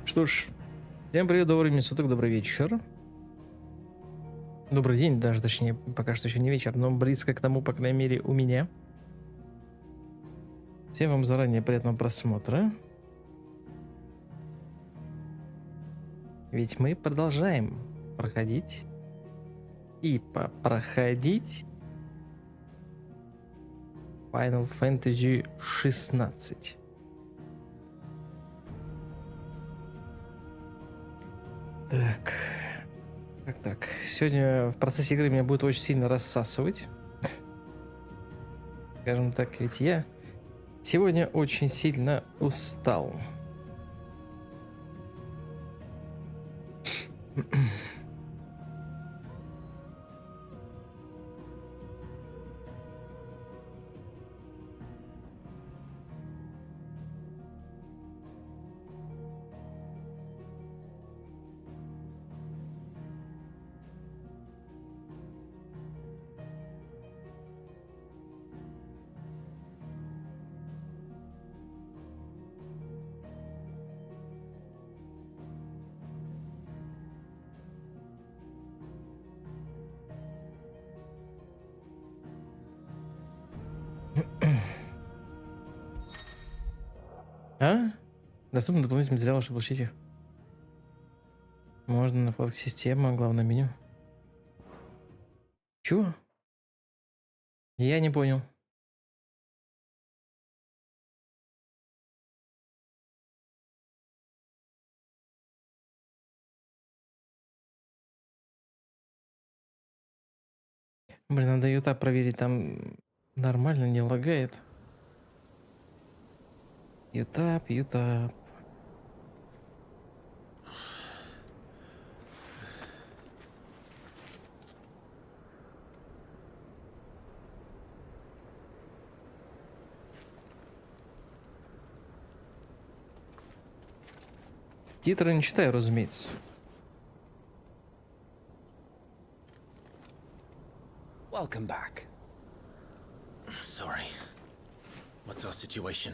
Что ж, всем привет, добрый день суток, добрый вечер. Добрый день, даже точнее, пока что еще не вечер, но близко к тому, по крайней мере, у меня. Всем вам заранее приятного просмотра. Ведь мы продолжаем проходить и проходить Final Fantasy XVI. Так. Так. Сегодня в процессе игры меня будет очень сильно рассасывать. Скажем так, ведь я сегодня очень сильно устал. А? Доступны дополнительные материалы, чтобы получить их. Можно на вкладке система, главное меню. Чего? Я не понял. Блин, надо ютап проверить, там нормально не лагает. Ютап. Титры не читаю, разумеется. Welcome back. Sorry. What's our situation?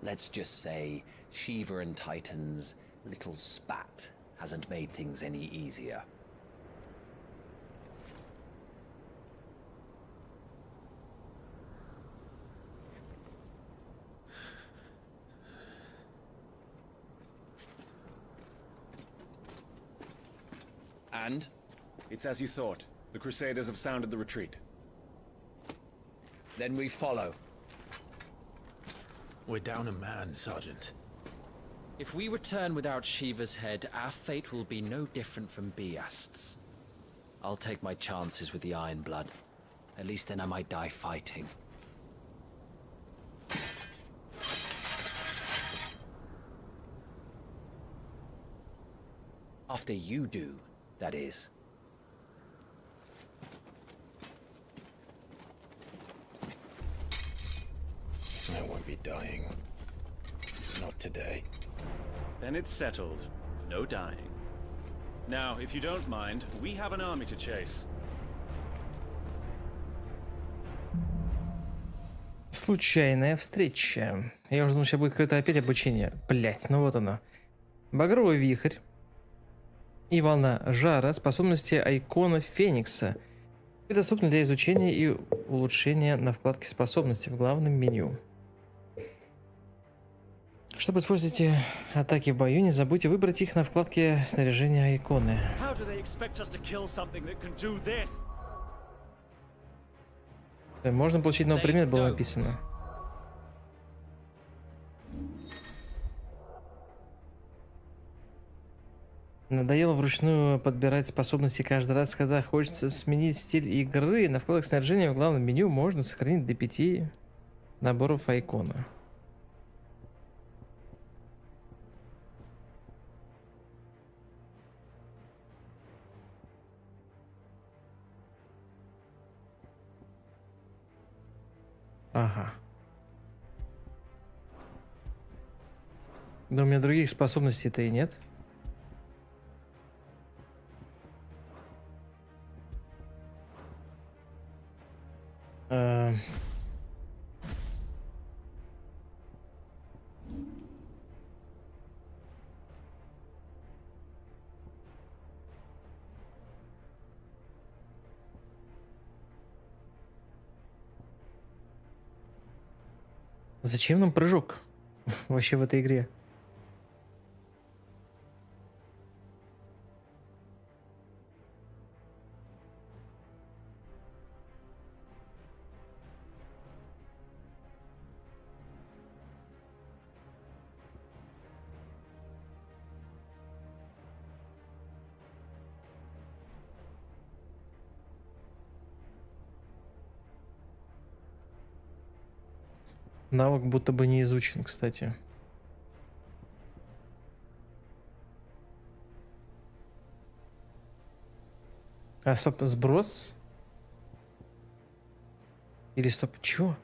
Let's just say Shiva and Titan's little spat hasn't made things any easier. And? It's as you thought. The Crusaders have sounded the retreat. Then we follow. We're down a man, Sergeant. If we return without Shiva's head, our fate will be no different from Biast's. I'll take my chances with the Iron Blood. At least then I might die fighting. After you do, that is. I won't be dying. Not today. Then it's settled. No dying. Now, if you don't mind, we have an army to chase. Случайная встреча. Я уже думал, сейчас будет какое-то опять обучение. Блять, ну вот оно. Багровый вихрь и волна жара, способности айкона Феникса. И доступны для изучения и улучшения на вкладке способности в главном меню. Чтобы использовать эти атаки в бою, не забудьте выбрать их на вкладке снаряжения айконы. Можно получить новый предмет, было написано. Надоело вручную подбирать способности каждый раз, когда хочется сменить стиль игры. На вкладах снаряжения в главном меню можно сохранить до 5 наборов айкона. Ага. Да у меня других способностей-то и нет. Зачем нам прыжок вообще в этой игре? Навык будто бы не изучен, кстати. А, стоп, сброс? Или стоп, чё?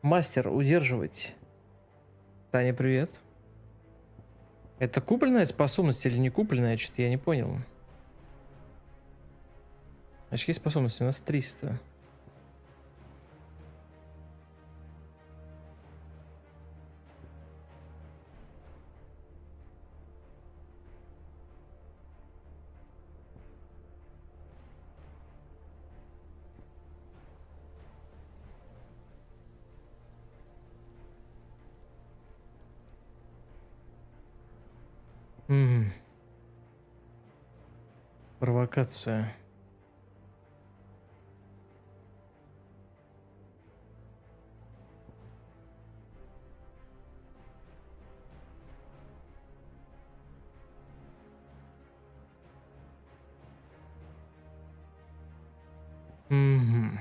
Мастер, удерживать. Таня, привет. Это купленная способность или не купленная? Что-то я не понял. Очки способности у нас 300. Провокация. Мгм.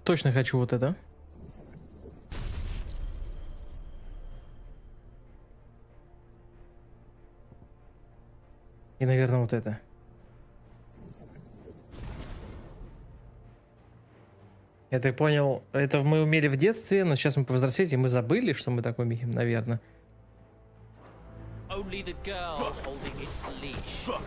Точно хочу вот это. И, наверное, вот это. Я так понял, это мы умели в детстве, но сейчас мы повзрослели, и мы забыли, что мы так умеем, наверное. Only the girl holding its leash.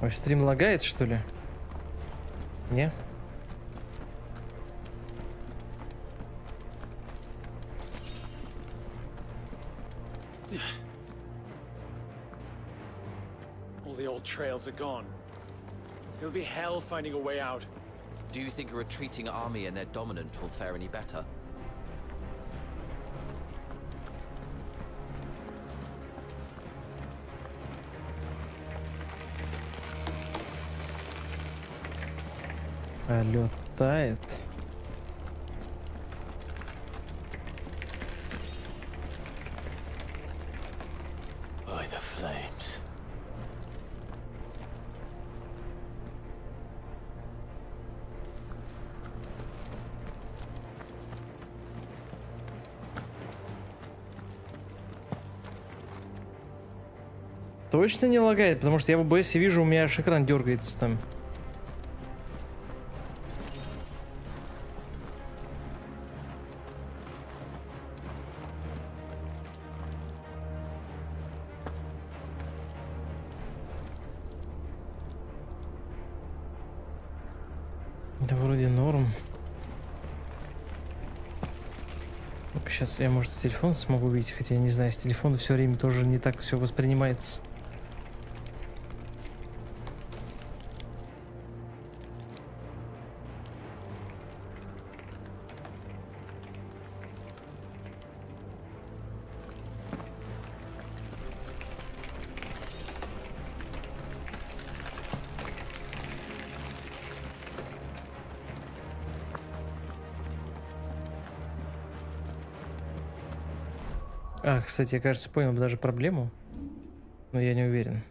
Ой, стрим лагает, что ли? Не? All the old trails are gone. It'll be hell finding a way out. Do you think a retreating army and their dominant will fare any better? Летает. By the flames. Точно не лагает, потому что я в OBS вижу, у меня аж экран дергается там. Да вроде норм. Сейчас я, может, с телефона смогу увидеть, хотя я не знаю, с телефона все время тоже не так все воспринимается. А, кстати, я, кажется, понял даже проблему, но я не уверен.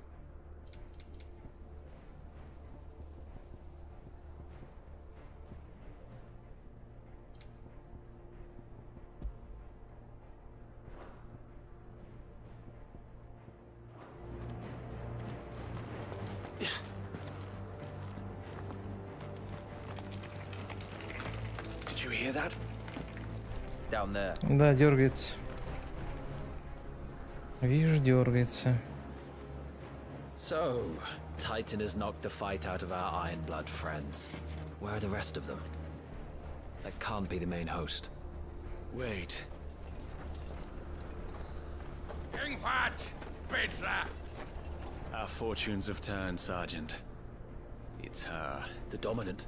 Did you hear that? Down there. Да, дергается. Вижу, дергается. So, Titan has knocked the fight out of our Ironblood friends. Where are the rest of them? That can't be the main host. Wait. Our fortunes have turned, Sergeant. It's her. The Dominant?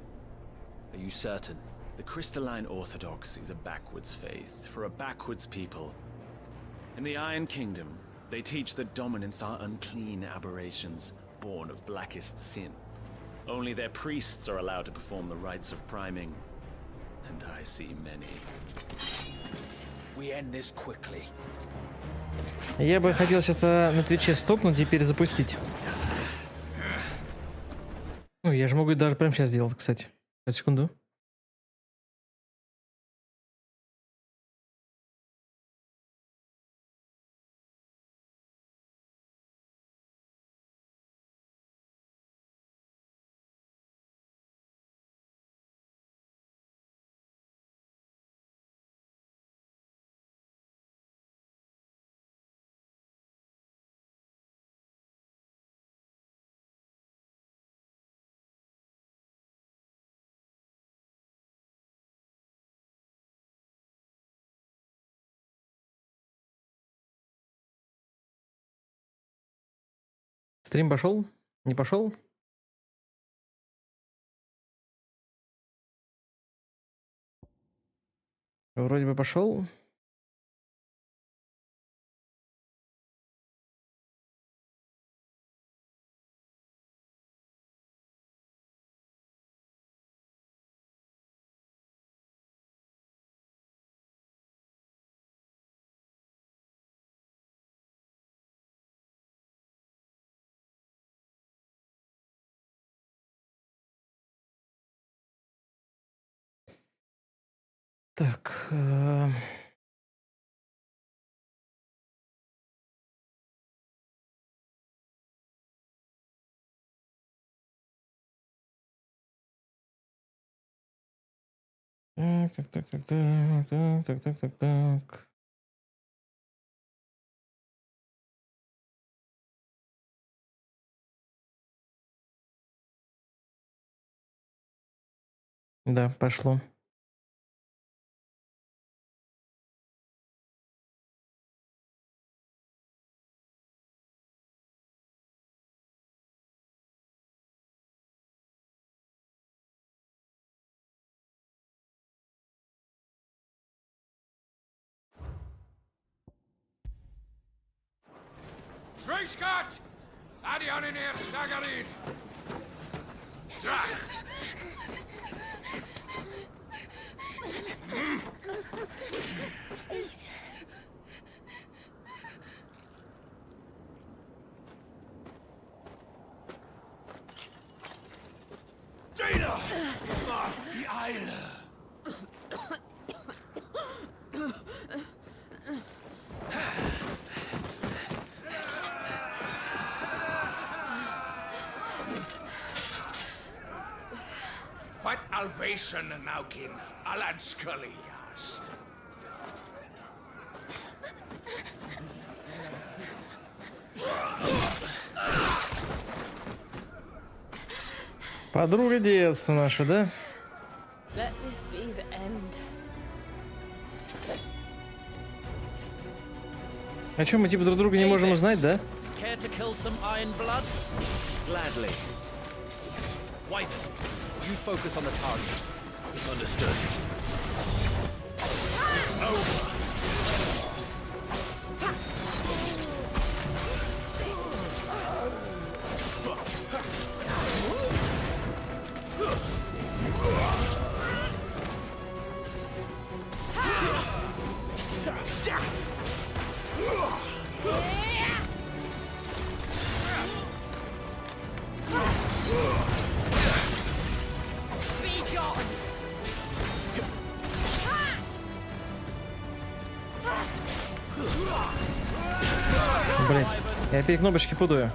Are you certain? The Crystalline Orthodox is a backwards faith for a backwards people. In the Iron Kingdom, they teach that dominants are unclean aberrations, born of blackest sin. Only their priests are allowed to perform the rites of priming. And I see many. We end this quickly. Я бы хотел сейчас на Твиче стопнуть и перезапустить. Ну, я же могу даже прямо сейчас сделать, кстати. Секунду. Стрим пошел? Не пошел? Вроде бы пошел. Так. Так. Да, пошло. Scott! Adion in here, Sagarid! Drach! Please. Dana! Mast die Eile! What Alvation Naukin, Alad Scully asked. Подруга детства наша, да? Let this be the end. А чё, мы типа друг друга не можем узнать, да? Care to kill some Ironblood? Gladly. Wyvern, you focus on the target. Understood. Be gone. Блять, я опять кнопочки путаю.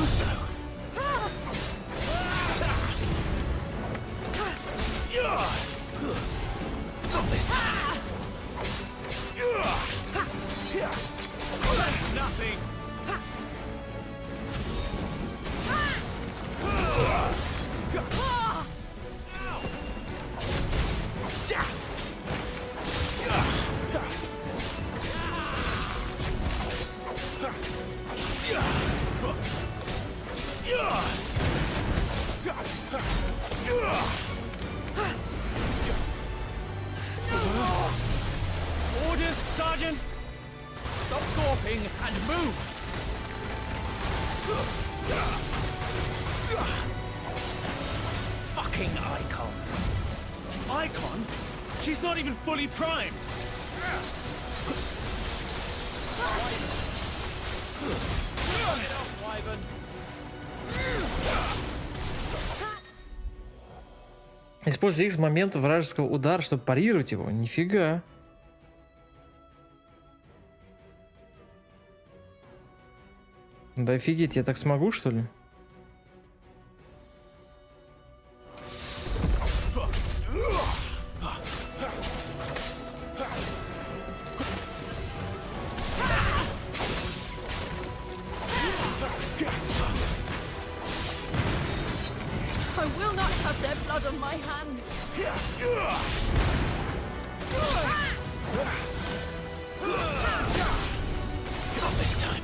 close though. Not this time. That's nothing. Orders, Sergeant! Stop gawping and move! Fucking Icon! Icon? She's not even fully primed! Используй X в момент вражеского удара, чтобы парировать его. Нифига. Да офигеть, я так смогу, что ли? I will not have their blood on my hands. Not this time.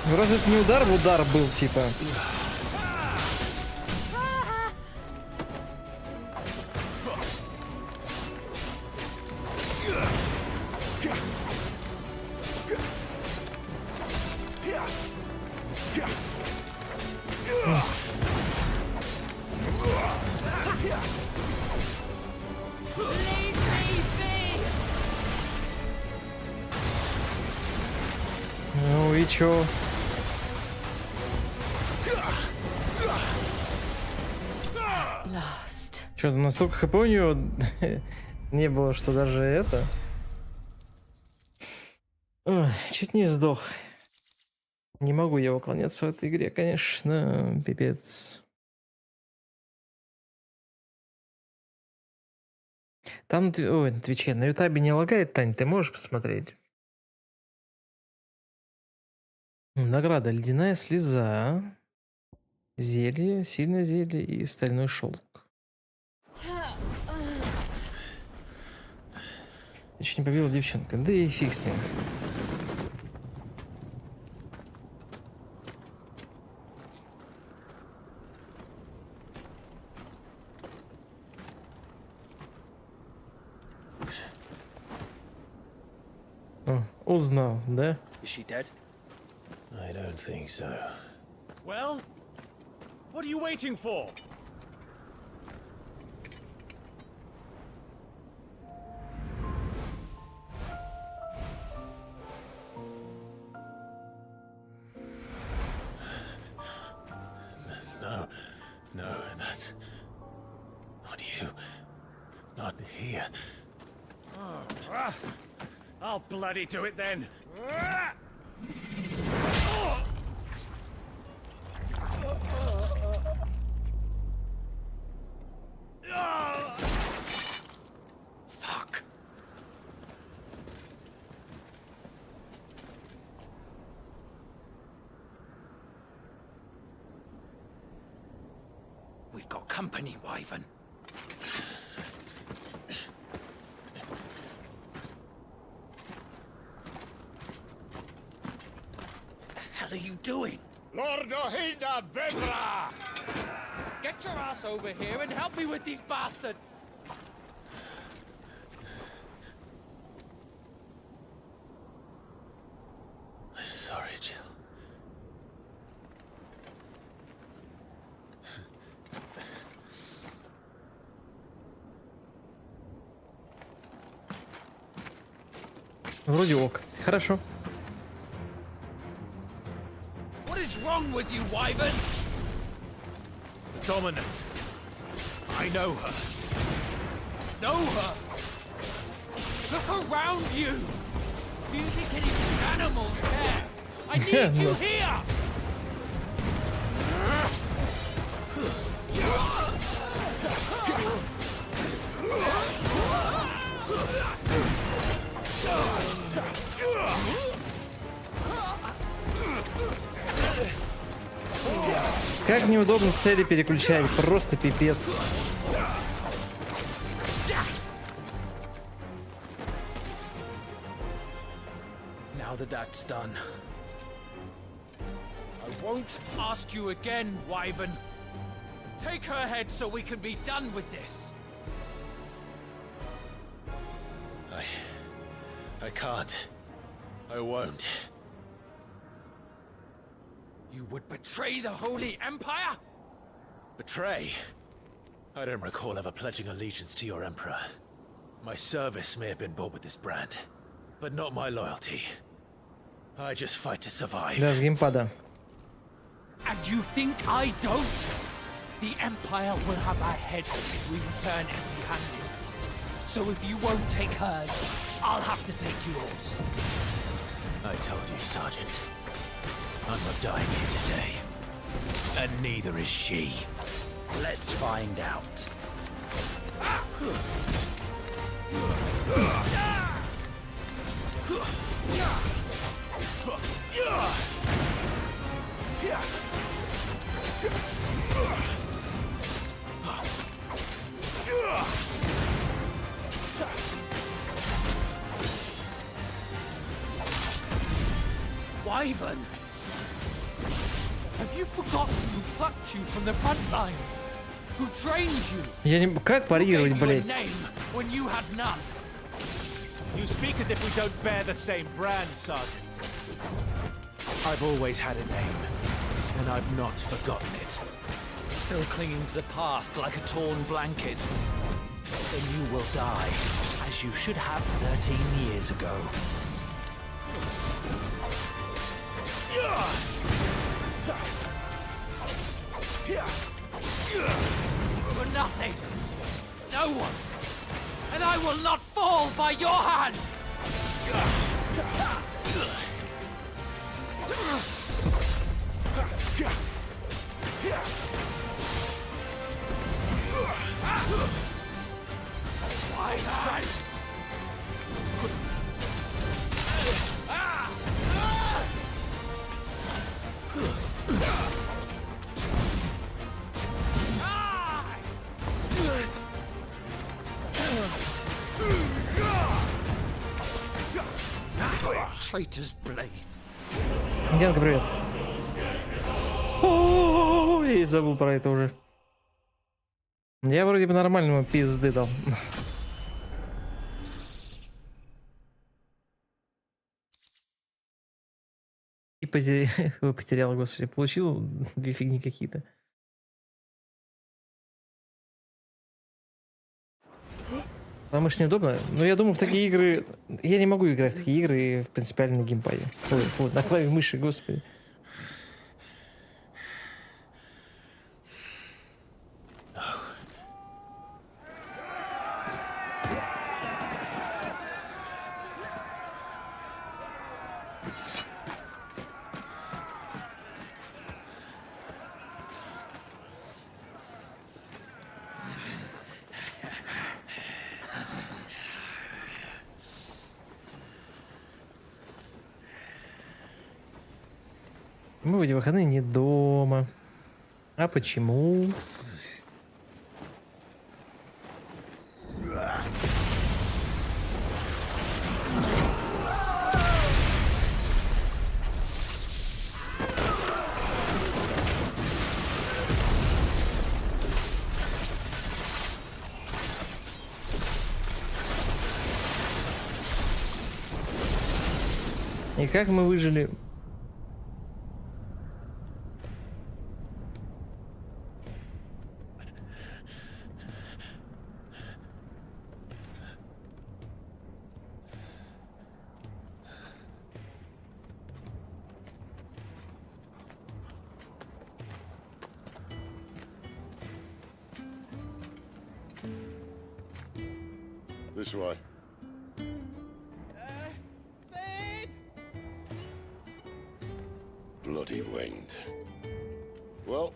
Ну разве это не удар в удар был, типа? Leave me be. Ну и чё? Lost. Что-то настолько хп у него не было, что даже это... Ой, чуть не сдох. Не могу я уклоняться в этой игре, конечно, пипец. Там, ой, на Твиче, на Ютабе не лагает, Тань, ты можешь посмотреть? Награда: ледяная слеза, зелье, сильное зелье и стальной шелк. Я чуть не побила девчонка, да и фиг с ним. О, узнал, да? Is she dead? I don't think so. Well, what are you waiting for? No, no, that's not you. Not here. I'll bloody do it then. Fuck. We've got company, Wyvern. The hell are you doing? Lord Ohinda Vedra! Get your ass over here and help me with these bastards! Sorry, Jill. Вроде ок. Хорошо. What is wrong with you, Wyvern? Dominant. I know her. know her. Look around you. Do you think any animals care? I need you here. Как неудобно цели переключать, просто пипец. Now that that's done, I won't ask you again, Wyvern. Take her head so we can be done with this. I can't. I won't. You would betray the Holy Empire? Betray? I don't recall ever pledging allegiance to your Emperor. My service may have been bought with this brand, but not my loyalty. I just fight to survive. Да, с геймпада. And you think I don't? The Empire will have our heads if we return empty-handed. So if you won't take hers, I'll have to take yours. I told you, Sergeant. I'm not dying here today. And neither is she. Let's find out. Wyvern! Have you forgotten who plucked you from the front lines? Who trained you? Я не... Как Who парировать, gave you a блядь? name when you had none? You speak as if we don't bear the same brand, Sergeant. I've always had a name, and I've not forgotten it. Still clinging to the past like a torn blanket. Then you will die, as you should have 13 years ago. For nothing! No one! And I will not fall by your hand! My hand! Traitor's blade. Дянка, привет. О, я и забыл про это уже. Я вроде бы нормальному пизды дал. И потерял, господи, получил две фигни какие-то. Потому что неудобно. Но я думаю, в такие игры... Я не могу играть в такие игры в принципиально на геймпаде. Фу, на клаве мыши, господи. Мы в эти выходные не дома. А почему? И как мы выжили? This way. Sid! Bloody wind. Well,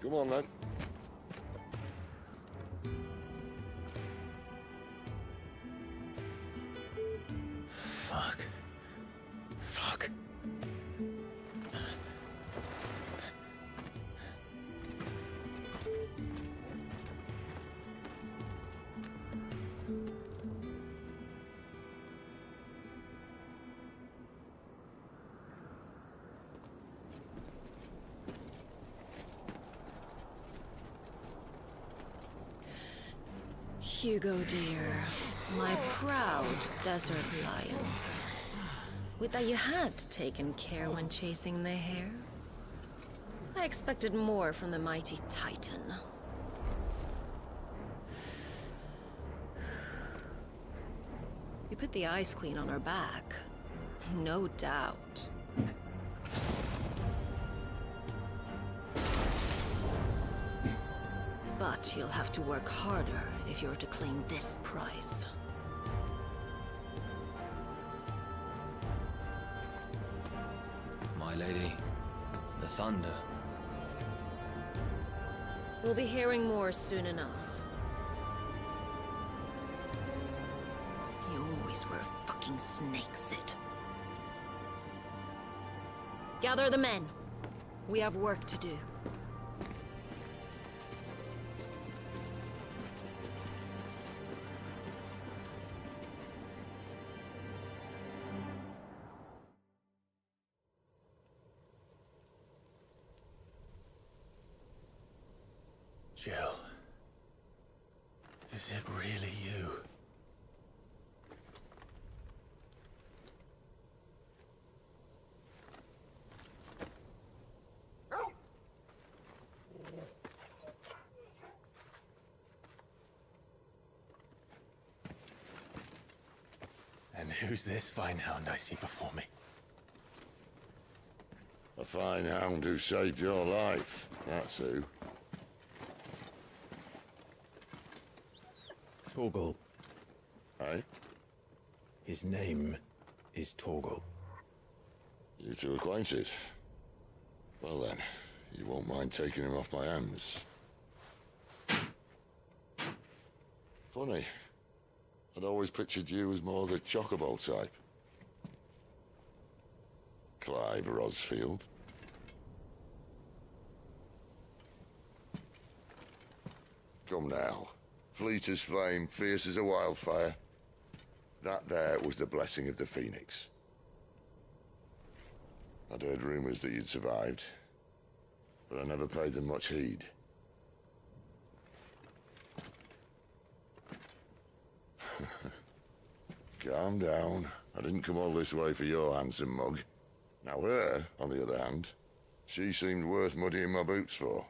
come on then. Fuck. Fuck. Hugo, dear, my proud desert lion. Would that you had taken care when chasing the hare? I expected more from the mighty Titan. You put the Ice Queen on her back, no doubt. But you'll have to work harder if you're to claim this prize. My lady, the thunder. We'll be hearing more soon enough. You always were a fucking snake, Sid. Gather the men. We have work to do. Jill. Is it really you? And who's this fine hound I see before me? A fine hound who saved your life, that's who. Torgal. Eh? His name is Torgal. You two acquainted? Well then, you won't mind taking him off my hands. Funny. I'd always pictured you as more the chocobo type. Clive Rosfield. Come now. Fleet as flame, fierce as a wildfire. That there was the blessing of the Phoenix. I'd heard rumors that you'd survived, but I never paid them much heed. Calm down. I didn't come all this way for your handsome mug. Now her, on the other hand, she seemed worth muddying my boots for.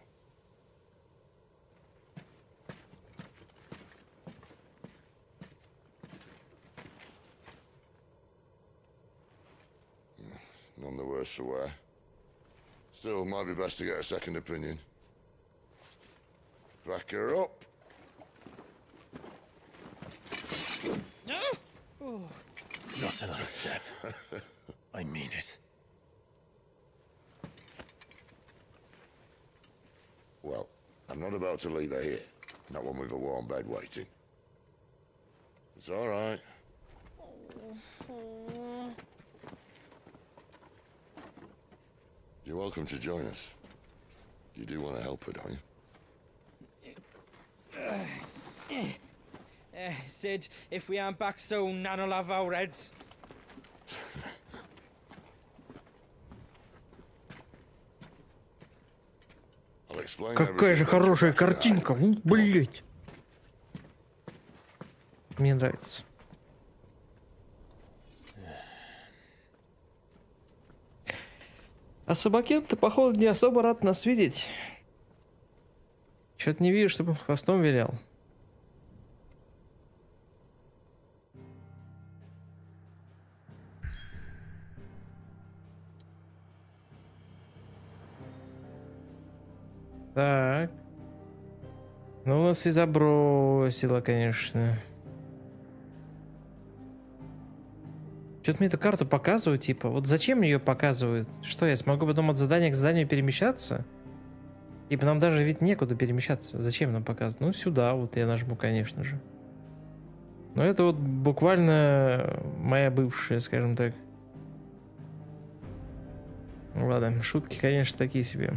None the worse for wear. Still, might be best to get a second opinion. Back her up. Not another step. I mean it. Well, I'm not about to leave her here. Not one with a warm bed waiting. It's all right. You're welcome to join us. You do want to help her, don't you? Sid, if we aren't back soon, none will have our heads. I'll explain Какая же everything хорошая back to the картинка, hideaway. блять. Мне нравится. А собакен-то, походу, не особо рад нас видеть. Чё-то не вижу, чтобы он хвостом вилял. Так. Ну, у нас и забросило, конечно. Что-то мне эту карту показывают, типа, вот зачем мне ее показывают? Что, я смогу потом от задания к заданию перемещаться? Типа, нам даже ведь некуда перемещаться. Зачем нам показывать? Ну, сюда вот я нажму, конечно же. Но это вот буквально моя бывшая, скажем так. Ладно, шутки, конечно, такие себе.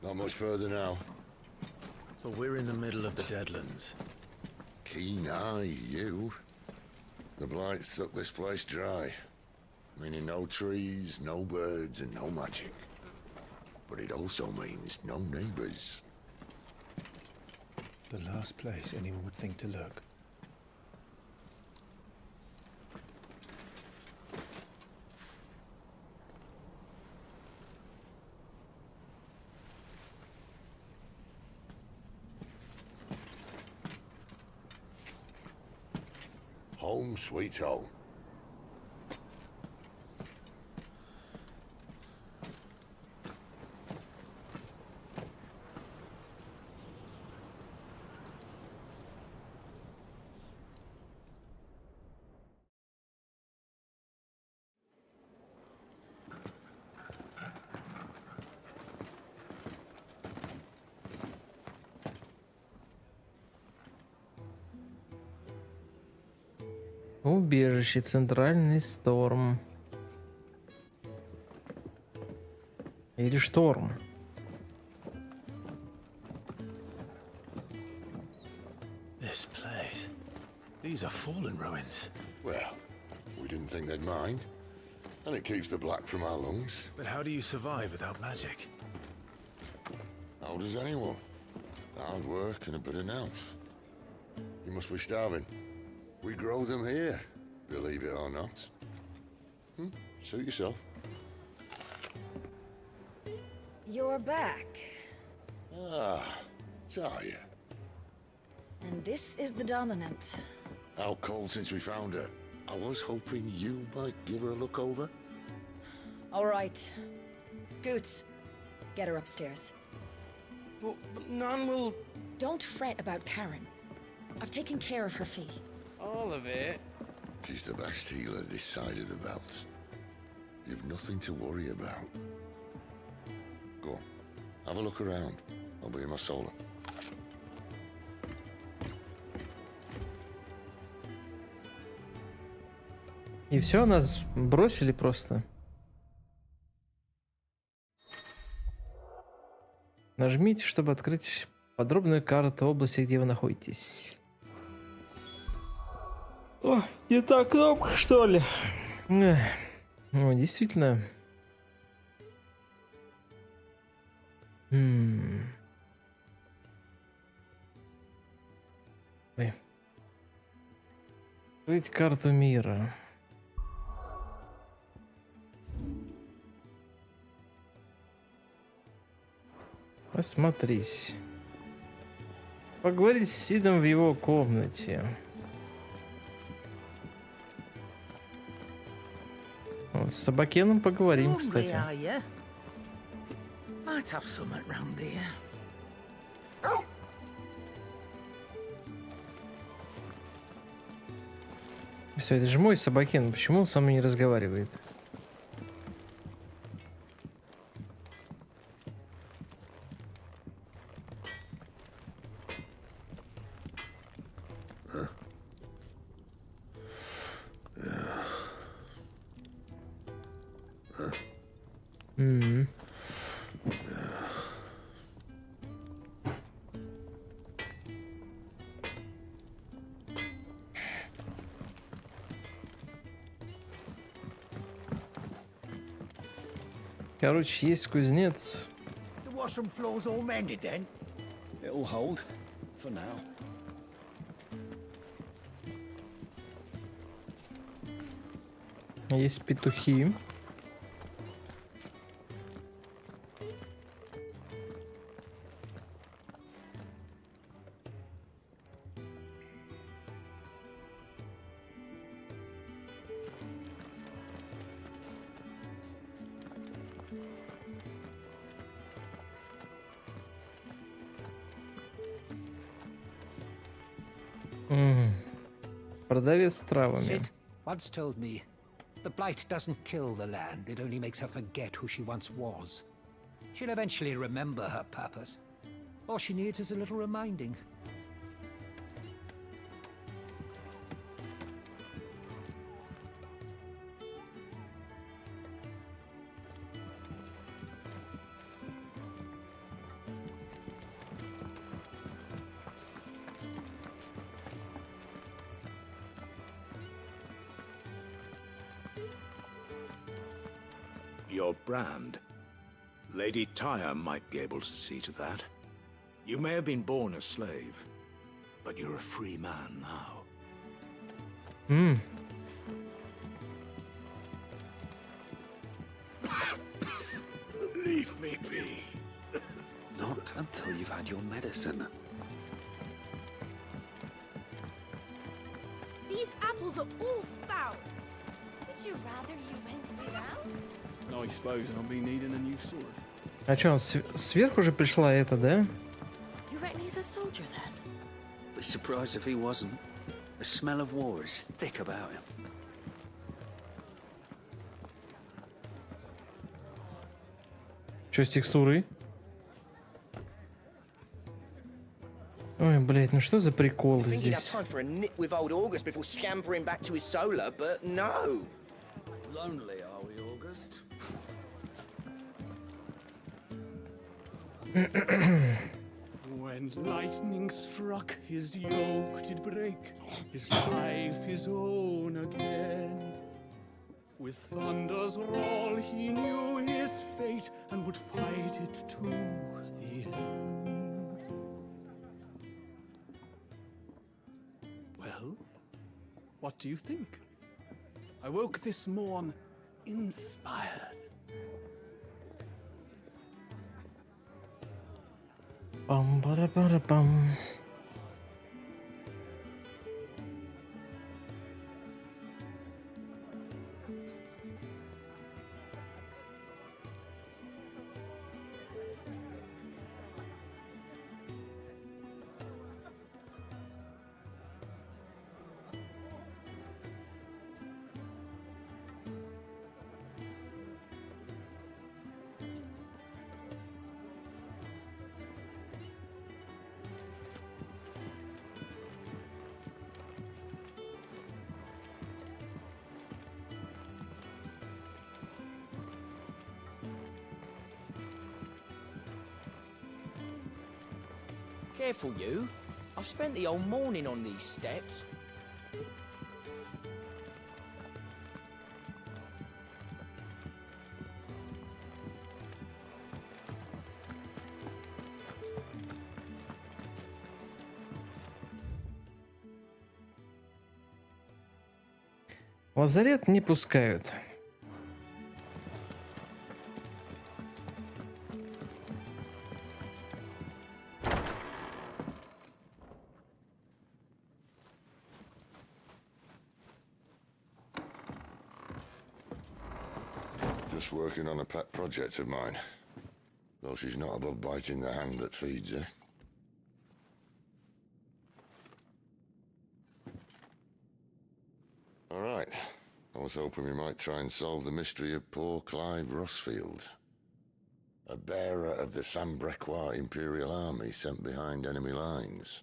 Not much further now. But we're in the middle of the Deadlands. Keen eye, you. The blight sucked this place dry. Meaning no trees, no birds, and no magic. But it also means no neighbors. The last place anyone would think to look. Home sweet home. Убежище, центральный шторм. Или шторм. This place. These are fallen ruins. Well, we didn't think they'd mind. And it keeps the black from our lungs. But how do you survive without magic? How does anyone? Hard work and a bit of nous. You must be starving. We grow them here, believe it or not. Suit yourself. You're back. Ah, Talia. And this is the Dominant. How cold since we found her. I was hoping you might give her a look over. All right. Goots, get her upstairs. But none will... Don't fret about Karen. I've taken care of her fee. All of it? She's the best healer this side of the belt. You've nothing to worry about. Go on, have a look around. I'll be in my solar. И все, нас бросили просто. Нажмите, чтобы открыть подробную карту области, где вы находитесь. О, не та кнопка, что ли? Ну, действительно. Ой. Открыть карту мира. Осмотрись. Поговорить с Сидом в его комнате. Вот, с Собакеном поговорим, кстати. Все, это же мой Собакен. Почему он со мной не разговаривает? Короче, есть кузнец. The washroom floor's all mended then? It'll hold, for now. Есть петухи. Продавец с травами. Sid once told me, the blight doesn't kill the land, it only makes her forget who she once was. She'll eventually remember her purpose. All she needs is a little reminding. Your brand. Lady Tyre might be able to see to that. You may have been born a slave, but you're a free man now. Leave me be. Not until you've had your medicine. These apples are all foul. Would you rather you went without? I suppose I'll be needing a new sword. А чё, он сверху же пришла это, да? You reckon he's a soldier then? Be surprised if he wasn't. The smell of war is thick about him. Чё с текстурой? Ой, блядь, ну что за прикол здесь? Time for a nip with old August before scampering back to his solar, but no. Lonely, are we, August? When lightning struck, his yoke did break, his life his own again. With thunder's roll, he knew his fate and would fight it to the end. Well, what do you think? I woke this morn inspired. Пам-бара-бара-пам. Careful, you. I've spent the whole morning on these steps. В лазарет не пускают. Just working on a pet project of mine. Though she's not above biting the hand that feeds her. All right. I was hoping we might try and solve the mystery of poor Clive Rossfield. A bearer of the Sambrequois Imperial Army sent behind enemy lines.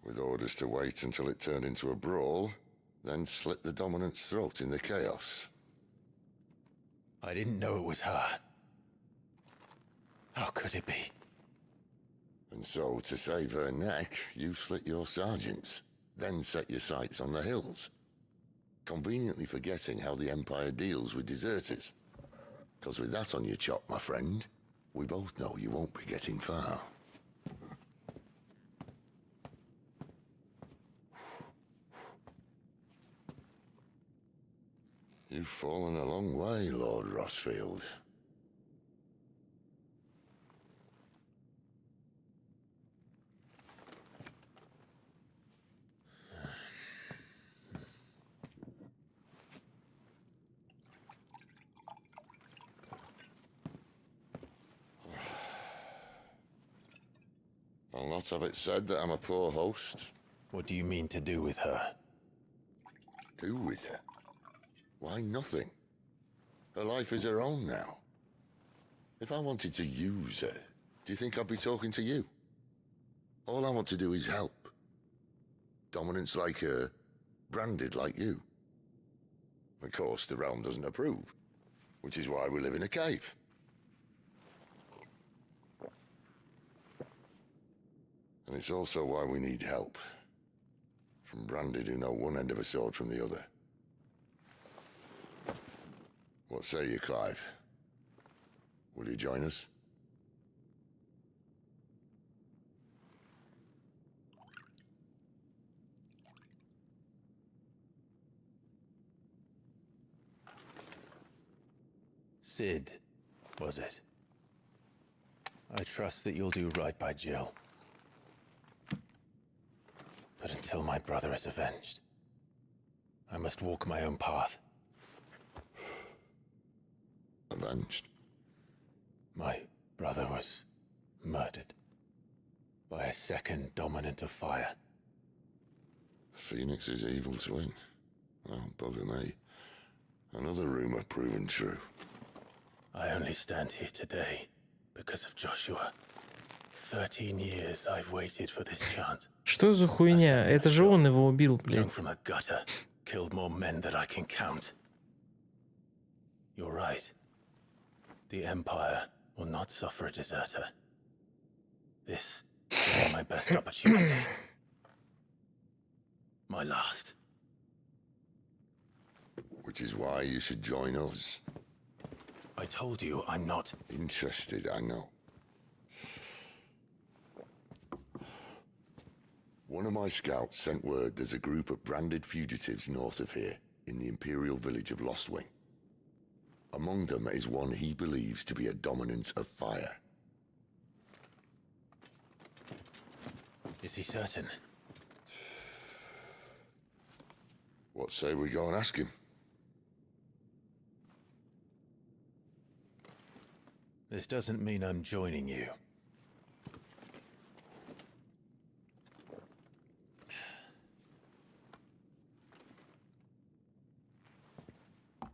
With orders to wait until it turned into a brawl, then slit the dominant's throat in the chaos. I didn't know it was her. How could it be? And so, to save her neck, you slit your sergeants, then set your sights on the hills. Conveniently forgetting how the Empire deals with deserters. Because with that on your chop, my friend, we both know you won't be getting far. You've fallen a long way, Lord Rossfield. I'll not have it said that I'm a poor host. What do you mean to do with her? Do with her? Why, nothing. Her life is her own now. If I wanted to use her, do you think I'd be talking to you? All I want to do is help. Dominants like her, branded like you. Of course, the realm doesn't approve, which is why we live in a cave. And it's also why we need help. From branded who know one end of a sword from the other. What say you, Clive? Will you join us? Sid, was it? I trust that you'll do right by Jill. But until my brother is avenged, I must walk my own path. Avenged? My brother was murdered by a second dominant of fire. The Phoenix's evil twin. Oh, bugger me. Another rumor proven true. I only stand here today because of Joshua. 13 years I've waited for this chance. Что за хуйня? Это же он его убил, блин. Drunk from a gutter, killed more men than I can count. You're right. The Empire will not suffer a deserter. This is my best opportunity. My last. Which is why you should join us. I told you I'm not interested, I know. One of my scouts sent word there's a group of branded fugitives north of here, in the imperial village of Lostwing. Among them is one he believes to be a dominant of fire. Is he certain? What say we go and ask him? This doesn't mean I'm joining you.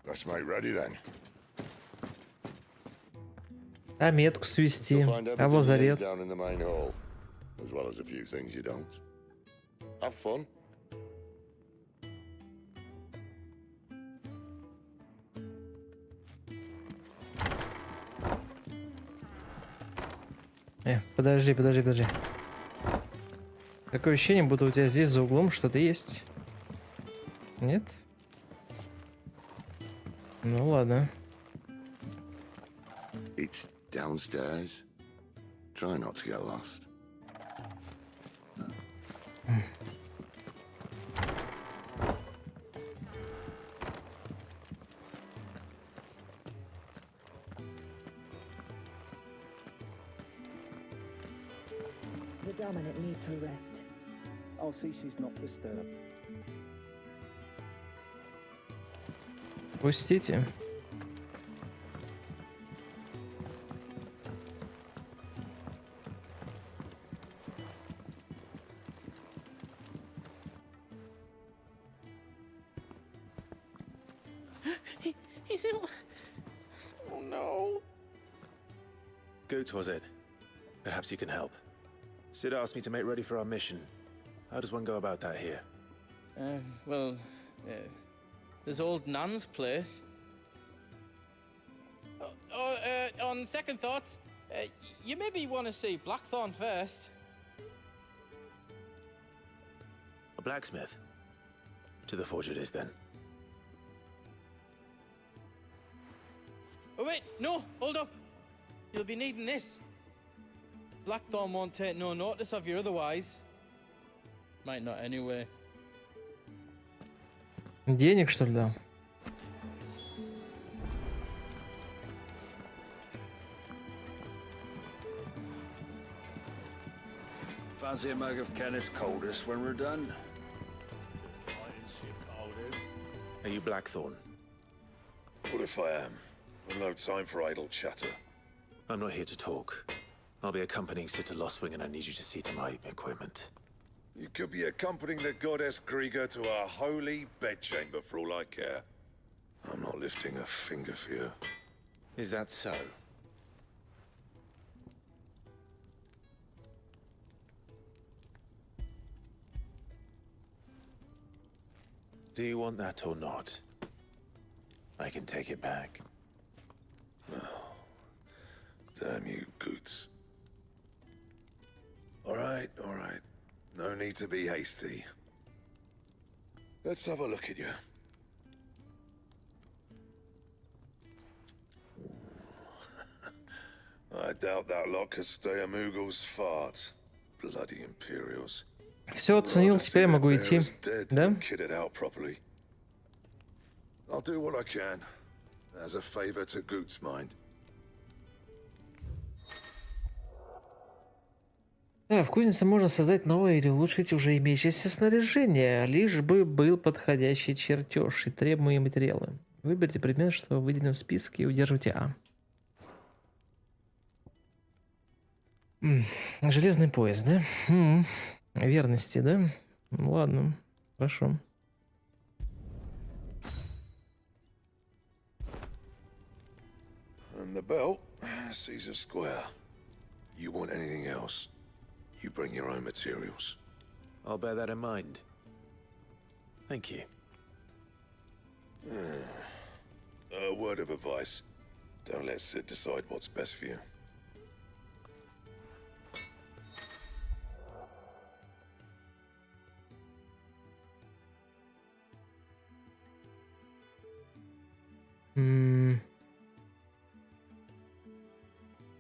Let's make ready then. А метку свести, You'll find а everything you лазарет. need down in the main hall, as well as a few things you don't. Have fun. Подожди. Такое ощущение, будто у тебя здесь за углом что-то есть. Нет? Ну ладно. It's downstairs. Try not to get lost. The dominant needs her rest. I'll see she's not disturbed. Пустите. He's in... Oh no. Goots, was it? Perhaps you can help. Sid asked me to make ready for our mission. How does one go about that here? There's old Nan's place. On second thoughts, you maybe want to see Blackthorn first. A blacksmith? To the forge it is, then. Oh wait, no, hold up. You'll be needing this. Blackthorn won't take no notice of you otherwise. Might not anyway. Денег, что ли, дал? Fancy a mug of Kenneth's coldest when we're done? Are you Blackthorn? What if I am? I've no time for idle chatter. I'm not here to talk. I'll be accompanying Sid to Lostwing, and I need you to see to my equipment. You could be accompanying the goddess Krieger to our holy bedchamber for all I care. I'm not lifting a finger for you. Is that so? Do you want that or not? I can take it back. Damn you, Goots. All right. No need to be hasty. Let's have a look at you. I doubt that lot could stay a Moogle's fart. Bloody Imperials. Все оценил, теперь я могу идти. Да? Kitted out properly. I'll do what I can, as a favor to Goot's mind. Да, в кузнице можно создать новое или улучшить уже имеющееся снаряжение, лишь бы был подходящий чертеж и требуемые материалы. Выберите предмет, что выделен в списке, и удерживайте А. Железный пояс, да? Верности, да? Ладно, хорошо. And the belt, Caesar Square. You want anything else? You bring your own materials. I'll bear that in mind. Thank you. A word of advice. Don't let Sid decide what's best for you.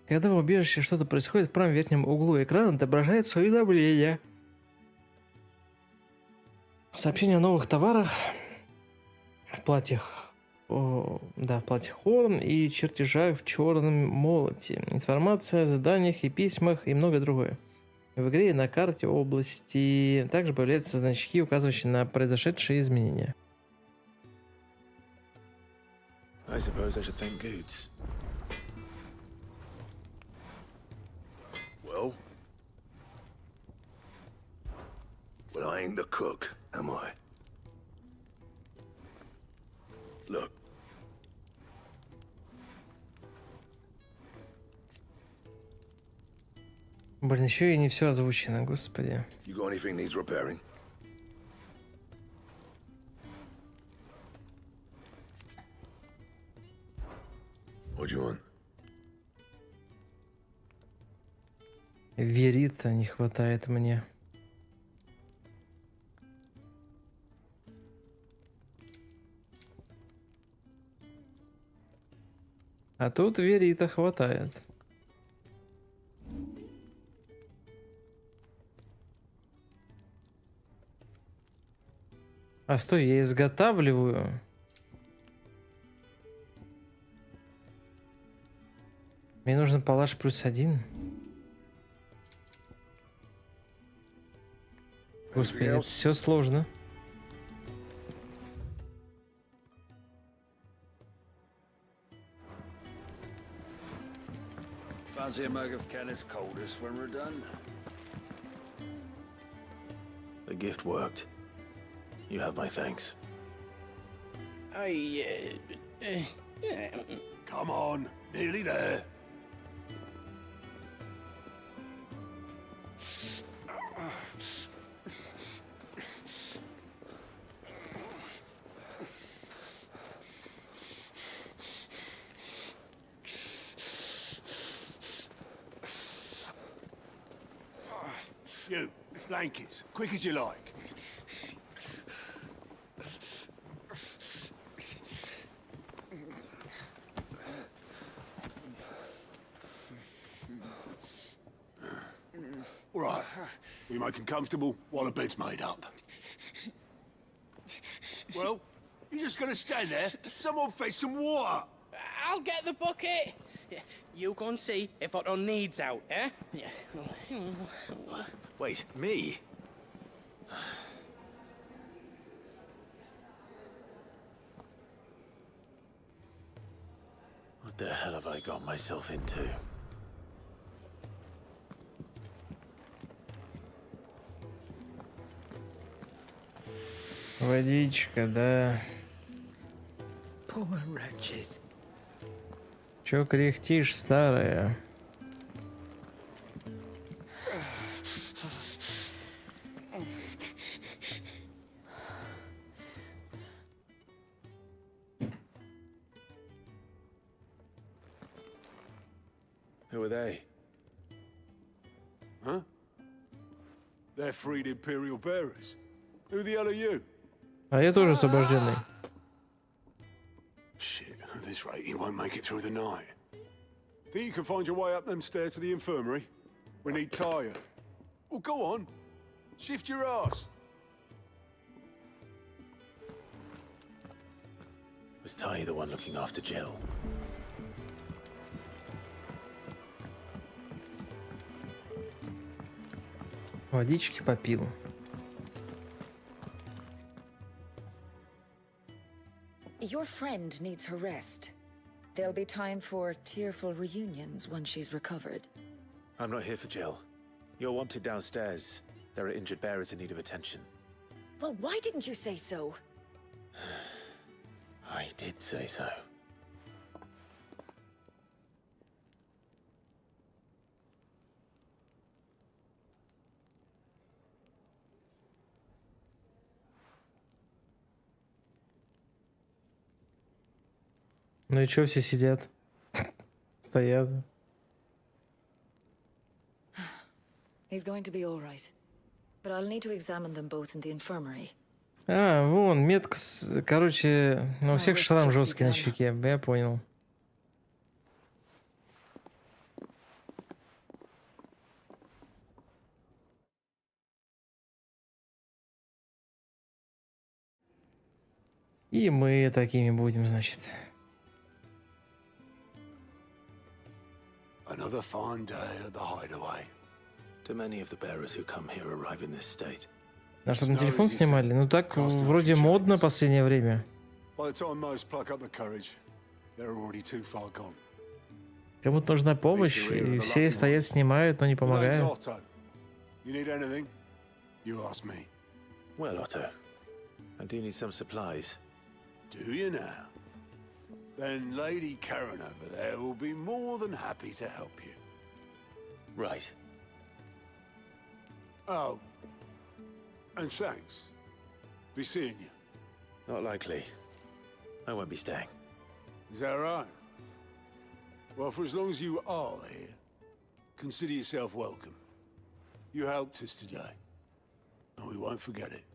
Когда в убежище что-то происходит, в правом верхнем углу экрана отображается уведомление. Сообщение о новых товарах в платьях, в платьях Хорн и чертежах в черном молоте. Информация о заданиях и письмах и многое другое. В игре и на карте области также появляются значки, указывающие на произошедшие изменения. I suppose I should thank Goots. Well, I ain't the cook, am I? Look. Блин, еще и не все озвучено, господи. You got anything needs repairing? What do you want? Верита не хватает мне. А тут верита хватает. А стой, я изготавливаю. Мне нужен палаш +1. Господи, это все сложно. Fancy a mug of Kenneth's coldest when we're done? The gift worked. You have my thanks. Come on, nearly there. You, blankets, quick as you like. All right, we make him comfortable while the bed's made up. Well, you're just gonna stand there? Someone fetch some water. I'll get the bucket. You go and see if Otto needs out, eh? Wait, me? What the hell have I got myself into? Водичка, да. Poor wretches. Чё кряхтишь, старая? Who are they? Huh? They're freed Imperial bearers. Who the hell are you? А я тоже освобожденный. Shit, at this rate, you won't make it through the night. Think you can find your way up them stairs to the infirmary? We need Tyre. Well, go on. Shift your ass. Was Ty the one looking after Jill? Водички попил. Your friend needs her rest. There'll be time for tearful reunions once she's recovered. I'm not here for Jill. You're wanted downstairs. There are injured bearers in need of attention. Well, why didn't you say so? I did say so. Ну и чё все сидят? Стоят. He's going to be all right. But I'll need to examine them both in the infirmary. А, вон, метка, короче, у всех шрам жесткий на щеке, я понял. И мы такими будем, значит. Another fine day at the hideaway. Do many of the bearers who come here arrive in this state? А что, на телефон снимали? Ну так вроде модно в последнее время. By the time most pluck up the courage, they're already too far gone. Кому-то нужна помощь, и все стоят, снимают, но не My name's помогают. Otto. You need anything? You ask me. Well, Otto, I do need some supplies. Do you now? Then Lady Karen over there will be more than happy to help you. Right. Oh. And thanks. Be seeing you. Not likely. I won't be staying. Is that right? Well, for as long as you are here, consider yourself welcome. You helped us today, and we won't forget it.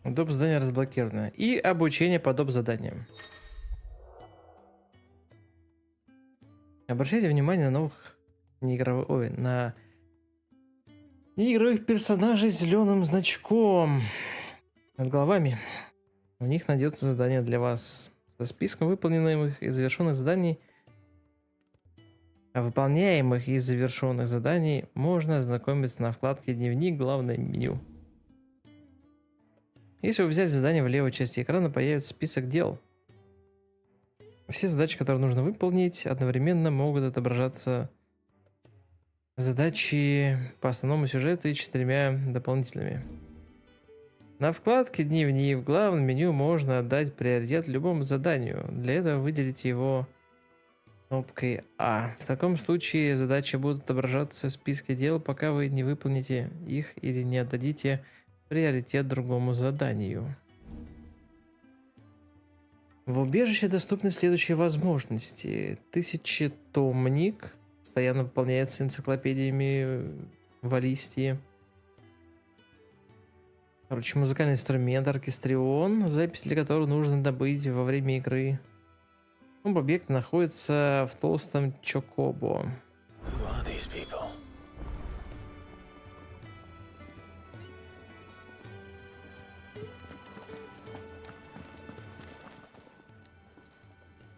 Доп. Задание разблокировано. И обучение по доп. Заданиям. Обращайте внимание на новых неигровых персонажей с зеленым значком над головами. У них найдется задание для вас. Со списком выполняемых и завершенных заданий, выполняемых и завершенных заданий можно ознакомиться на вкладке «Дневник. Главное меню». Если вы взяли задание в левой части экрана, появится список дел. Все задачи, которые нужно выполнить, одновременно могут отображаться задачи по основному сюжету и 4 дополнительными. На вкладке «Дневник» в главном меню можно отдать приоритет любому заданию. Для этого выделите его кнопкой «А». В таком случае задачи будут отображаться в списке дел, пока вы не выполните их или не отдадите приоритет другому заданию. В убежище доступны следующие возможности. 1000-томник постоянно пополняется энциклопедиями Валистии. Короче, музыкальный инструмент, оркестрион, запись для которого нужно добыть во время игры. Оба объекта находятся в толстом чокобо. Who are these people?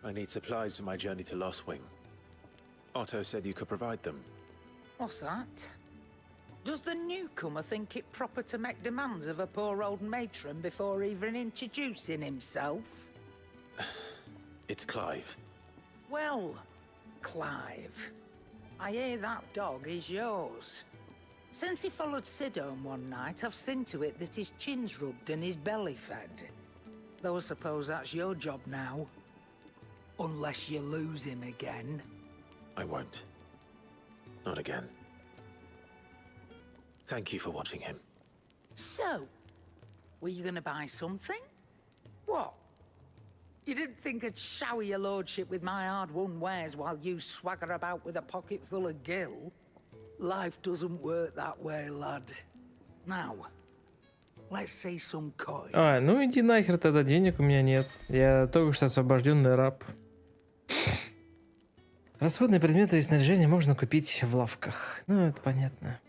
I need supplies for my journey to Lost Wing. Otto said you could provide them. What's that? Does the newcomer think it proper to make demands of a poor old matron before even introducing himself? It's Clive. Well, Clive, I hear that dog is yours. Since he followed Sid home one night, I've seen to it that his chin's rubbed and his belly fed. Though I suppose that's your job now. Unless you lose him again. I won't. Not again. Thank you for watching him. So, were you gonna buy something? What? You didn't think I'd shower your lordship with my hard-won wares while you swagger about with a pocket full of gil? Life doesn't work that way, lad. Now, let's see some coin. Ну иди нахер, тогда денег у меня нет. Я только что освобожденный раб. Расходные предметы и снаряжение можно купить в лавках. Ну, это понятно.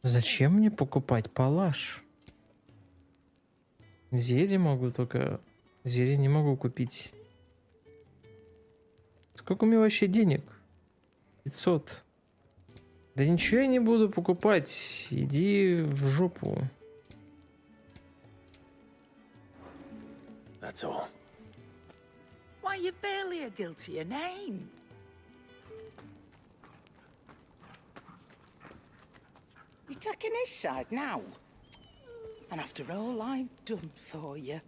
Зачем мне покупать палаш? Зелье могу только... Зелье не могу купить. Сколько у меня вообще денег? 500. Да ничего я не буду покупать. Иди в жопу. That's all. Why, you've barely a guilty a name. You're taking his side now? And after all I've done for you.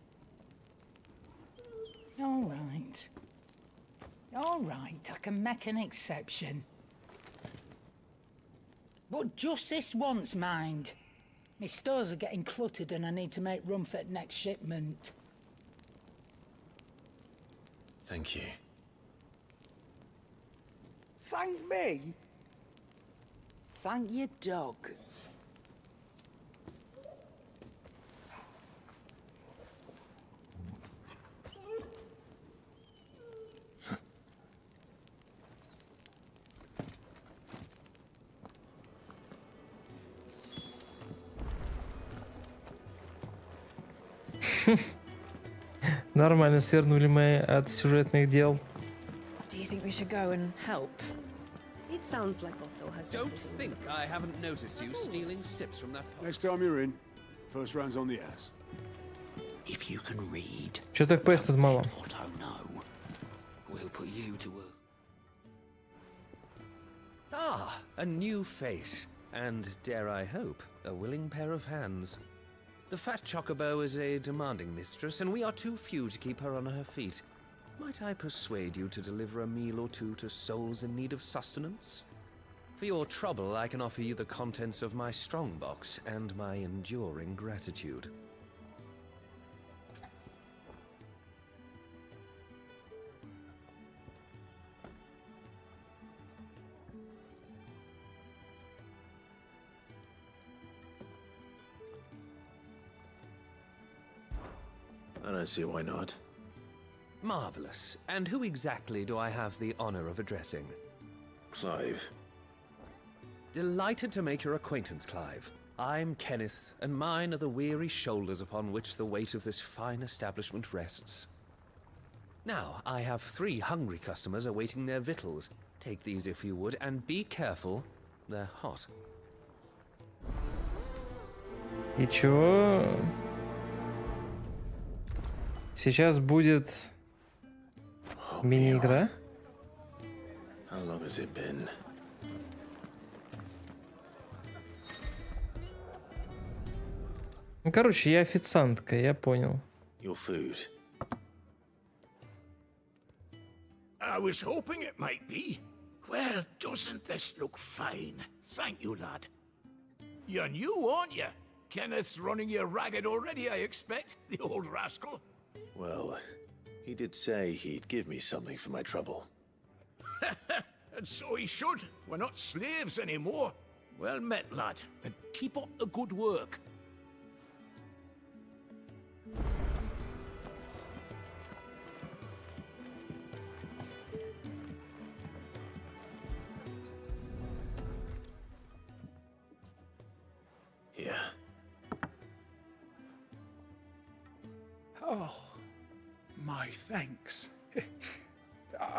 All right. All right, I can make an exception. But just this once, mind. My stores are getting cluttered and I need to make room for the next shipment. Thank you. Thank me? Thank your dog. Нормально свернули мы от сюжетных дел. Do you think we should go and help? It sounds like Otto has. Don't think I haven't noticed you stealing sips from that pot. Next time you're in, first round's on the ass. If you can read, Что-то FPS тут мало. Otto know. We'll put you to work. Ah, a new face. And, dare I hope, a willing pair of hands. The fat chocobo is a demanding mistress, and we are too few to keep her on her feet. Might I persuade you to deliver a meal or two to souls in need of sustenance? For your trouble, I can offer you the contents of my strongbox and my enduring gratitude. I don't see why not. Marvelous. And who exactly do I have the honor of addressing? Clive. Delighted to make your acquaintance, Clive. I'm Kenneth, and mine are the weary shoulders upon which the weight of this fine establishment rests. Now, I have 3 hungry customers awaiting their victuals. Take these if you would, and be careful, they're hot. И чё? Сейчас будет мини-игра. How long has it been? Ну, короче, я официантка, я понял. Your food. I was hoping it might be. Well, doesn't this look fine? Thank you, lad. You're new, aren't you? Kenneth's running you ragged already, I expect, the old rascal. Well, he did say he'd give me something for my trouble. And so he should. We're not slaves anymore. Well met, lad, and keep up the good work. Here. Oh, my thanks.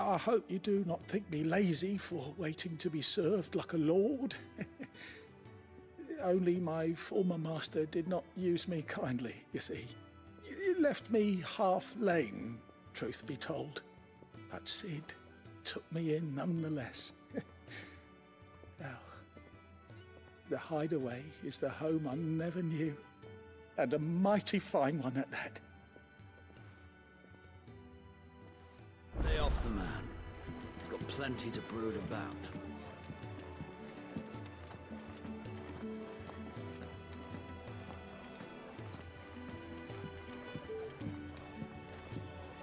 I hope you do not think me lazy for waiting to be served like a lord. Only my former master did not use me kindly, you see. He left me half lame, truth be told. But Sid took me in nonetheless. Now, the hideaway is the home I never knew, and a mighty fine one at that. Lay off the man. Got plenty to brood about.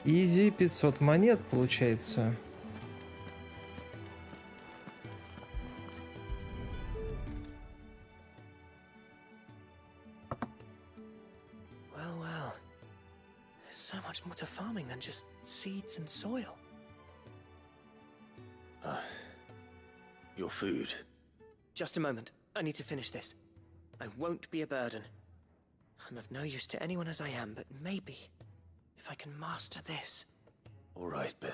Изи 500 монет получается. Well. There's so much more to farming than just seeds and soil. Your food. Just a moment. I need to finish this. I won't be a burden. I'm of no use to anyone as I am, but maybe if I can master this. All right, but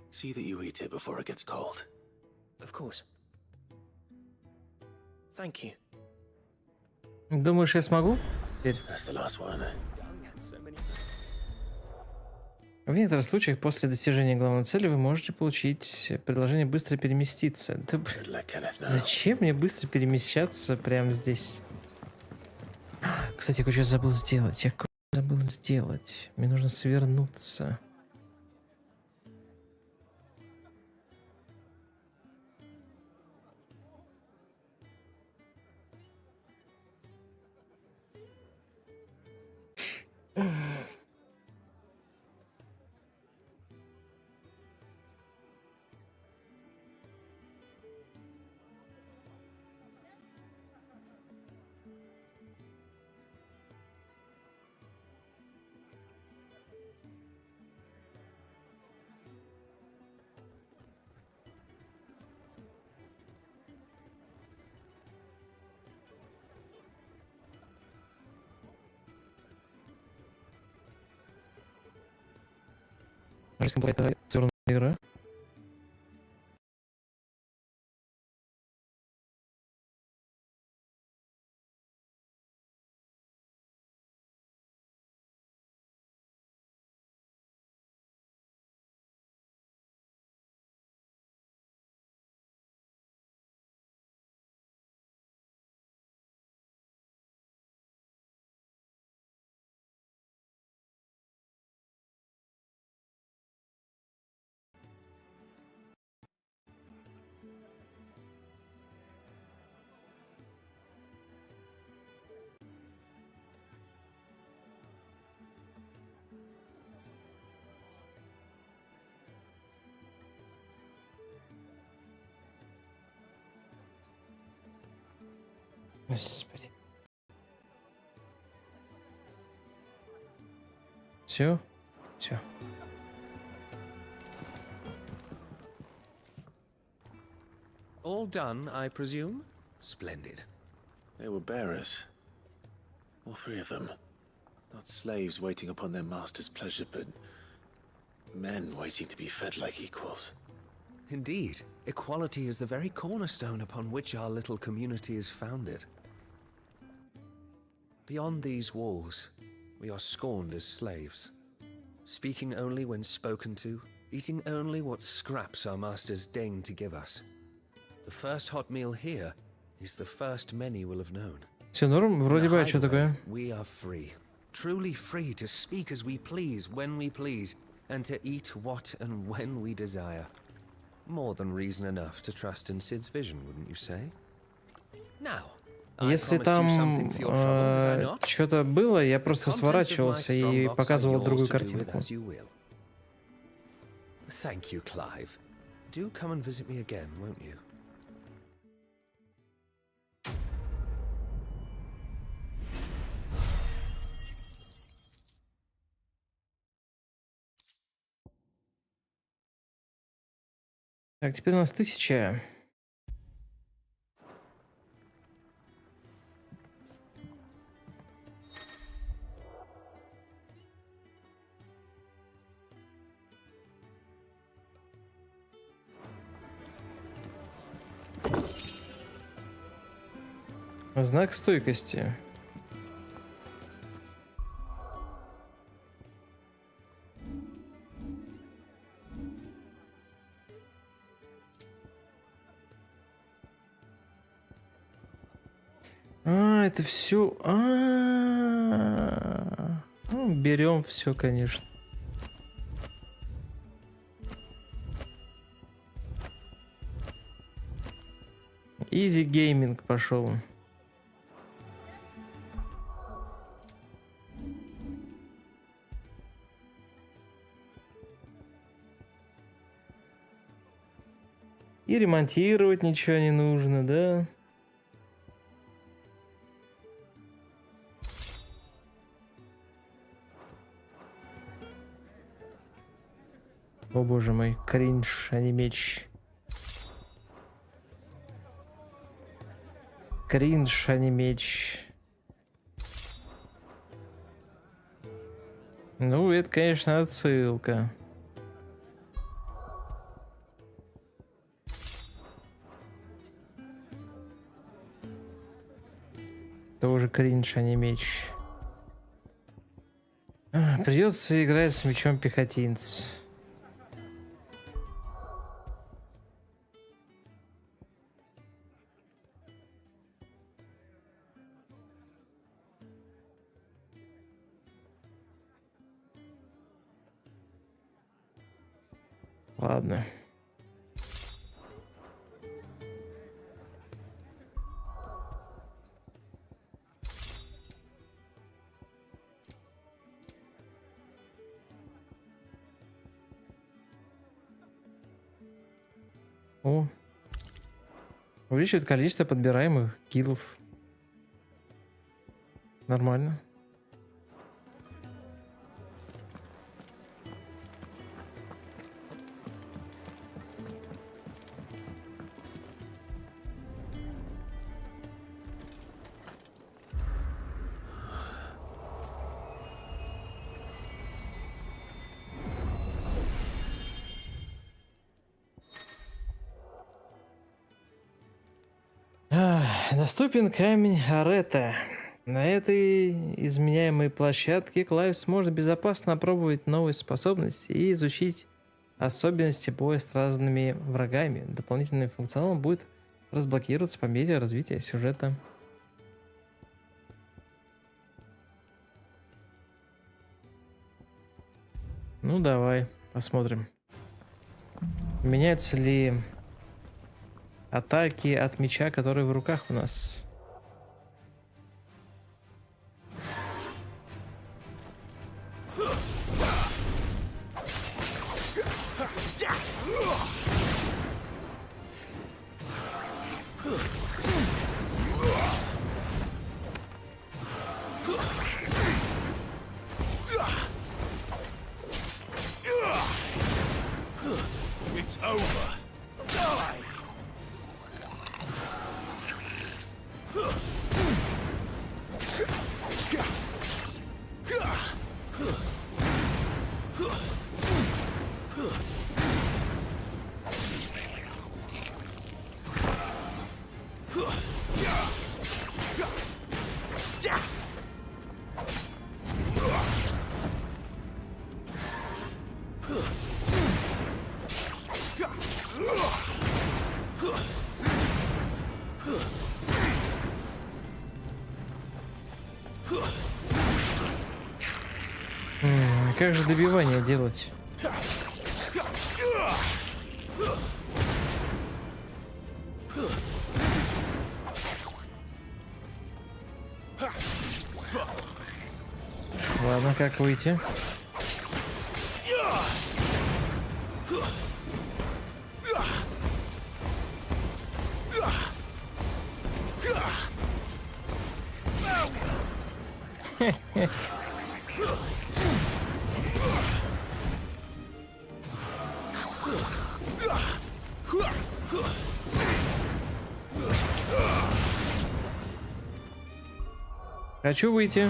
see that you eat it before it gets cold. Of course. Thank you. Думаешь, я смогу? Теперь. That's the last one. В некоторых случаях после достижения главной цели вы можете получить предложение быстро переместиться. Да, зачем мне быстро перемещаться прямо здесь? Кстати, я кое-что забыл сделать. Мне нужно свернуться. Это свернутая игра. Господи. Все. All done, I presume? Splendid. They were bearers. All three of them. Not slaves waiting upon their master's pleasure, but men waiting to be fed like equals. Indeed, equality is the very cornerstone upon which our little community is founded. Beyond these walls, we are scorned as slaves, speaking only when spoken to, eating only what scraps our masters deign to give us. The first hot meal here is the first many will have known. Все норм, вроде бы, а что такое? We are free, truly free to speak as we please, when we please, and to eat what and when we desire. More than reason enough to trust in Sid's vision, wouldn't you say? Now, Если там что-то было, я просто сворачивался и показывал другую картинку. Thank you, Clive. Do come and visit me again, won't you? Так, теперь у нас 1000. Знак стойкости. Это все. Ну, берем все, конечно. Изи гейминг пошел. И ремонтировать ничего не нужно, да? О боже мой, кринж, а не меч. Кринж, а не меч. Ну, это, конечно, отсылка. Тоже кринж, а не меч. Придется играть с мечом пехотинца. Ладно. О. Увеличивает количество подбираемых киллов. Нормально. Доступен камень Арета. На этой изменяемой площадке Клайв сможет безопасно опробовать новые способности и изучить особенности боя с разными врагами. Дополнительный функционал будет разблокироваться по мере развития сюжета. Ну давай, посмотрим. Меняются ли атаки от меча, который в руках у нас? It's over. Die. Как же добивание делать? Ладно, как выйти? Хочу выйти.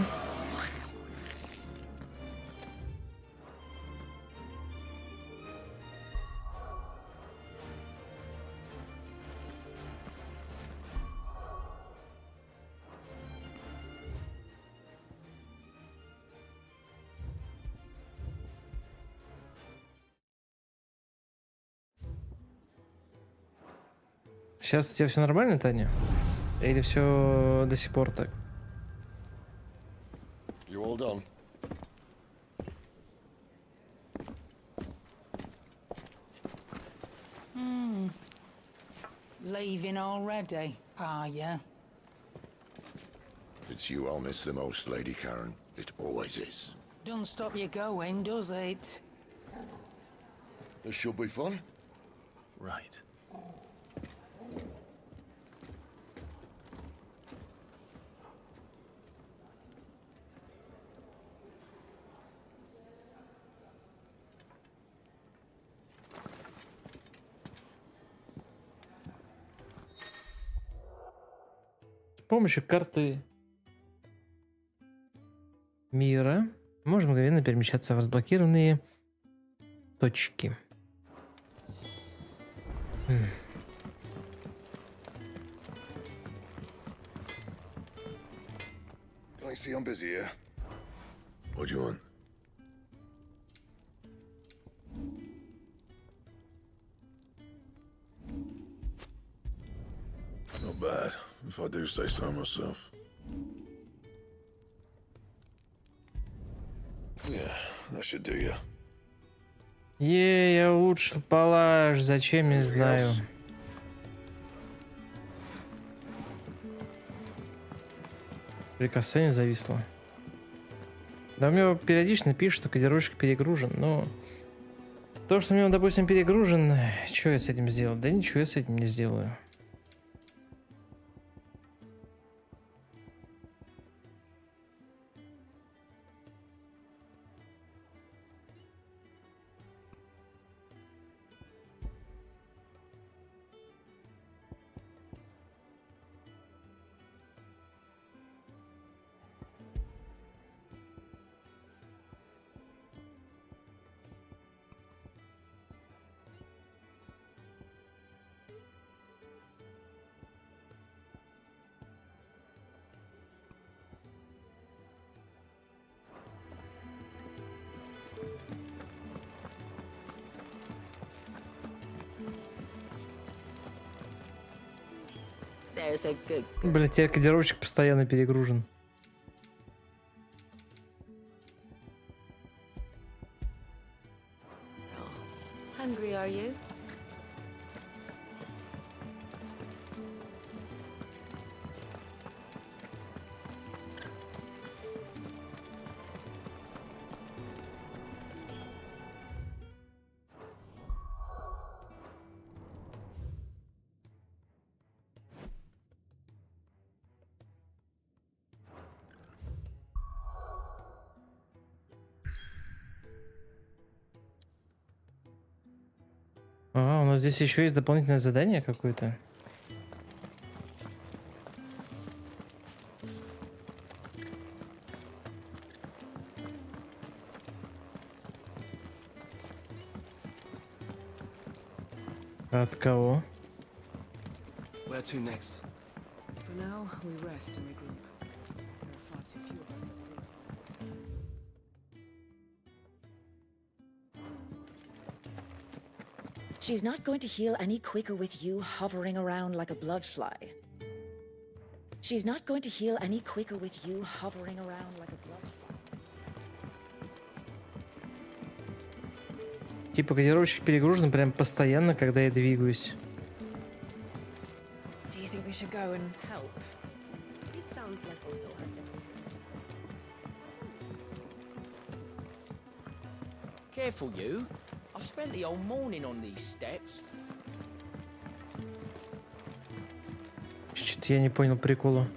Сейчас у тебя все нормально, Таня? Или все до сих пор так? You all done? Leaving already, are ya? It's you I'll miss the most, Lady Karen. It always is. Don't stop you going, does it? This should be fun. Right. С помощью карты мира можно мгновенно перемещаться в разблокированные точки. I see I'm busy here. What do you want? Not bad, if I do say so myself. Yeah, that should do you. Я улучшил палаш, зачем, не знаю. Прикосновение зависло. Да, у меня периодично пишет, что кодировщик перегружен, но... То, что у меня, допустим, перегружен, что я с этим сделал? Да ничего я с этим не сделаю. Блин, теперь кодировщик постоянно перегружен. Hungry, are you? Ага, у нас здесь еще есть дополнительное задание какое-то. От кого? Where to next? For now, we rest and regroup. There are far too few of us as it is. She's not going to heal any quicker with you hovering around like a bloodfly. She's not going to heal any quicker with you hovering around like a bloodfly. Типа кодировщик перегружен прям постоянно, когда я двигаюсь. Do you think we should go and help? It sounds like Odo has it. Careful, you. I've spent the whole morning on these steps. Что-то я не понял прикола.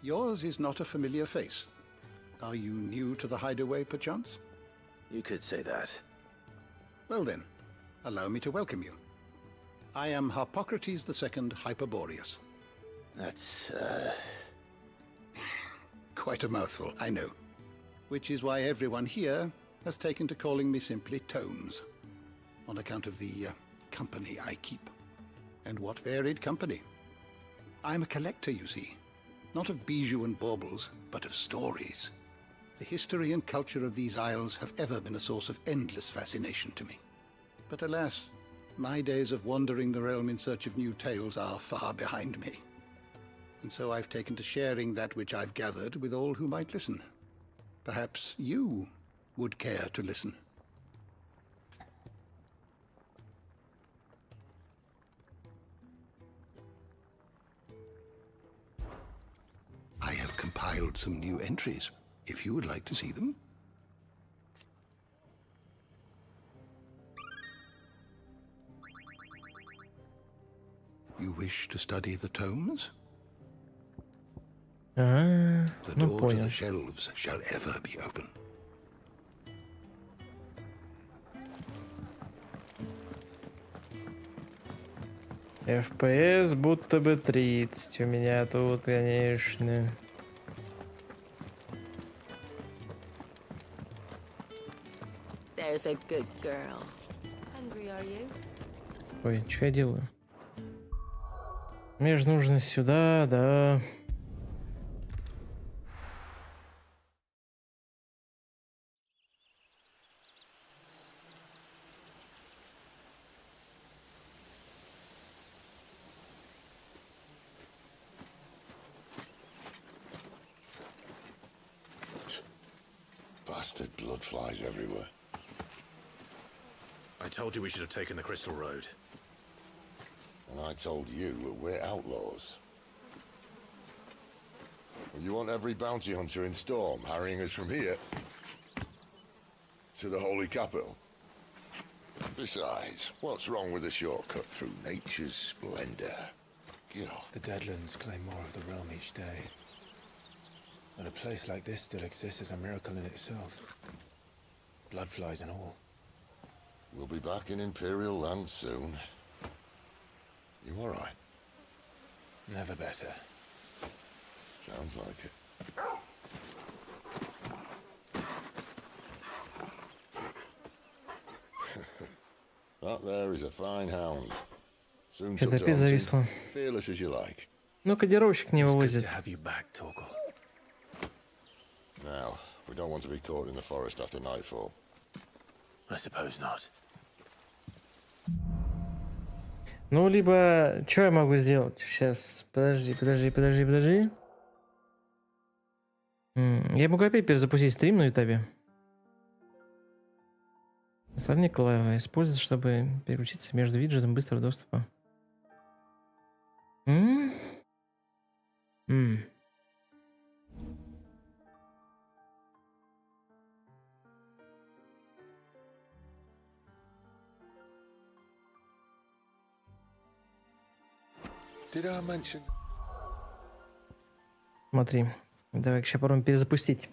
Yours is not a familiar face. Are you new to the hideaway, perchance? You could say that. Well then, allow me to welcome you. I am Harpocrates II Hyperboreus. That's, Quite a mouthful, I know. Which is why everyone here has taken to calling me simply Tomes. on account of the company I keep. And what varied company. I'm a collector, you see. Not of bijou and baubles, but of stories. The history and culture of these isles have ever been a source of endless fascination to me. But alas, my days of wandering the realm in search of new tales are far behind me. And so I've taken to sharing that which I've gathered with all who might listen. Perhaps you would care to listen. I have compiled some new entries, if you would like to see them. You wish to study the tomes? The door to the shelves shall ever be open. FPS будто бы 30 у меня тут, конечно. There's a good girl. Hungry, are you? Ой, что я делаю? Мне же нужно сюда, да. Bastard blood flies everywhere. I told you we should have taken the Crystal Road. And I told you that we're outlaws. Well, you want every bounty hunter in Storm harrying us from here to the Holy Capital? Besides, what's wrong with a shortcut through nature's splendor? The Deadlands claim more of the realm each day. But a place like this still exists is a miracle in itself. Bloodflies and all. We'll be back in Imperial land soon. You all right? Never better. Sounds like it. That there is a fine hound. Soon Что-то опять зависло. Fearless as you like. Ну, кодировщик не вывозит. Now, we don't want to be caught in the forest after nightfall. I suppose not. Ну, либо... Что я могу сделать? Сейчас. Подожди. Я могу опять перезапустить стрим на ютубе. Остальные клавы использовать, чтобы переключиться между виджетом быстрого доступа. Did I mention? Смотри. Давай сейчас попробуем перезапустить.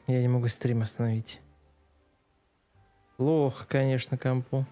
Я не могу стрим остановить. Плохо, конечно, компу.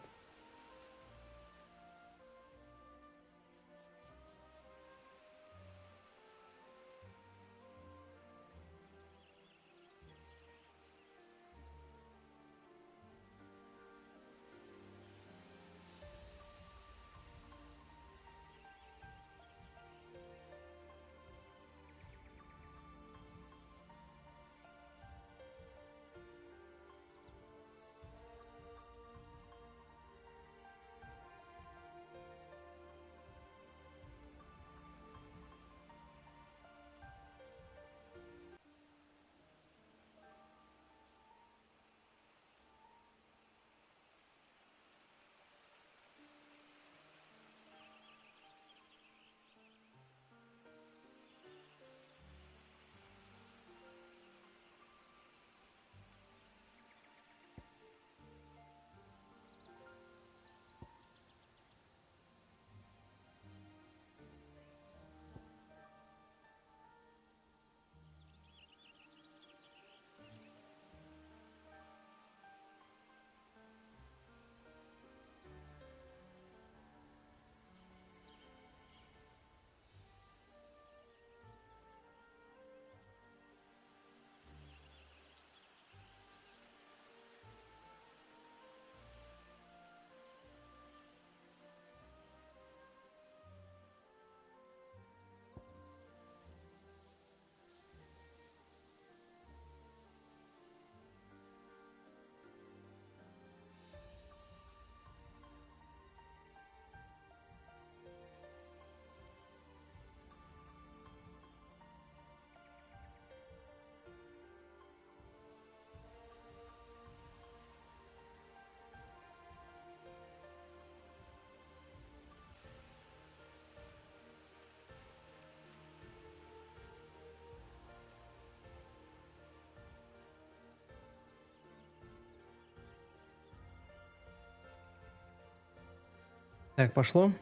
Так, пошло.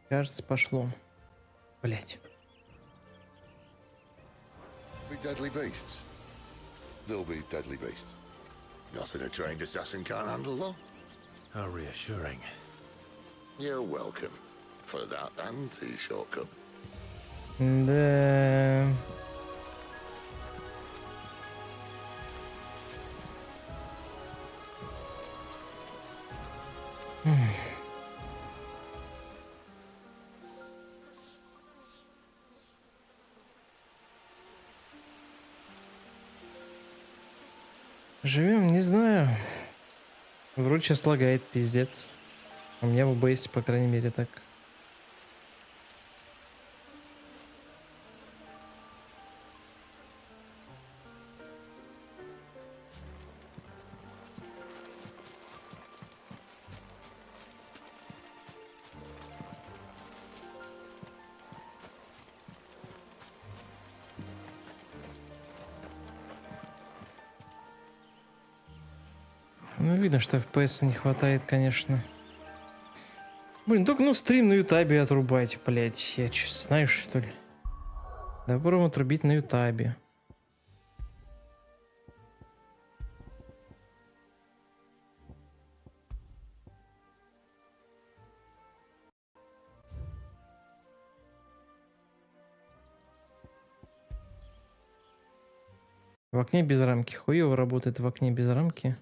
Кажется, пошло. Блять. Be deadly beasts. They'll be deadly beasts. Nothing a trained assassin can't handle, though. How reassuring. You're welcome for that and the shortcut. Да. Живем, не знаю. Вроде сейчас лагает, пиздец. У меня в ОБС, по крайней мере, так. Ну, видно, что FPS не хватает, конечно. Блин, только стрим на ютабе отрубать, блять. Я че, знаешь, что ли? Да попробуем отрубить на ютабе. В окне без рамки. Хуево работает в окне без рамки.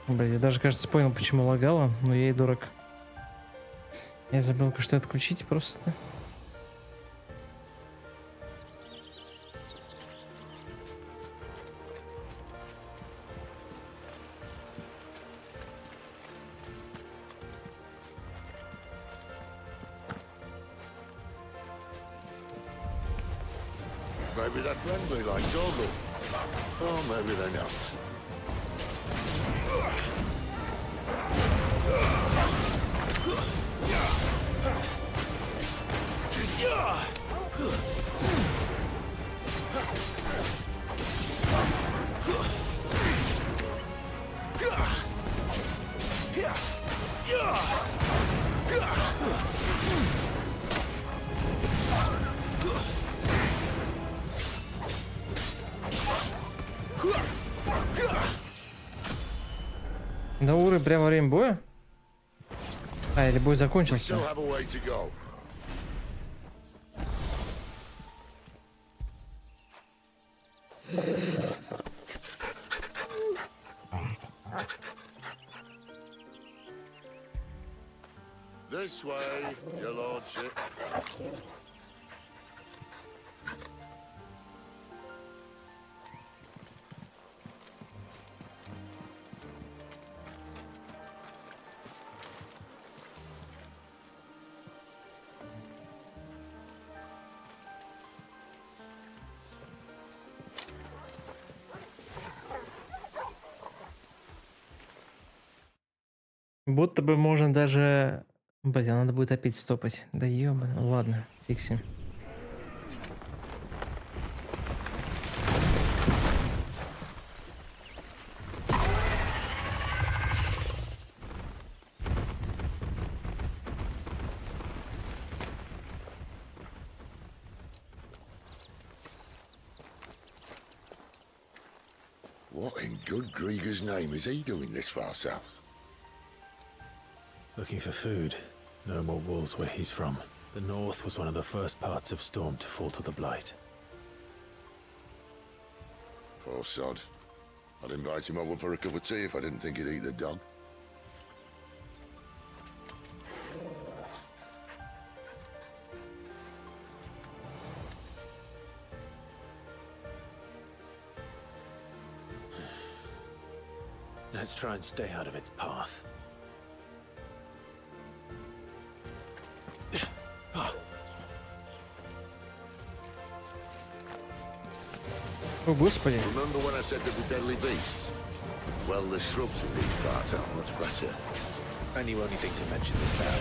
Блин, я даже, кажется, понял, почему лагало, но я и дурак. Я забыл кое-что отключить просто. Maybe they're friendly like Togo. Or maybe they're not. На уровне прямо во время боя? А, или бой закончился? This way, your lordship. Будто бы можно даже... Блин, надо будет опять стопать. Да ёбаный, ладно, фиксим. What in good Grieger's name is he doing this far south? Looking for food. No more wolves where he's from. The north was one of the first parts of Storm to fall to the Blight. Poor sod. I'd invite him over for a cup of tea if I didn't think he'd eat the dog. Let's try and stay out of its path. О, господи. Remember when I said there were deadly beasts? Well, the shrubs in these parts aren't much better. And you only think to mention this now.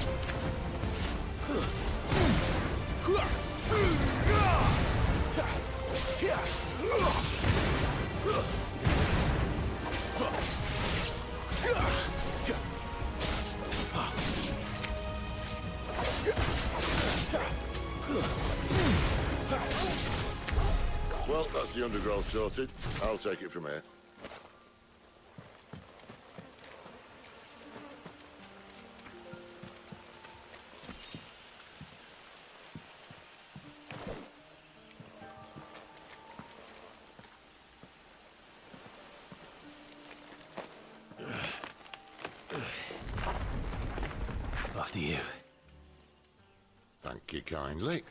Well, that's the undergrowth sorted. I'll take it from here. After you. Thank you kindly.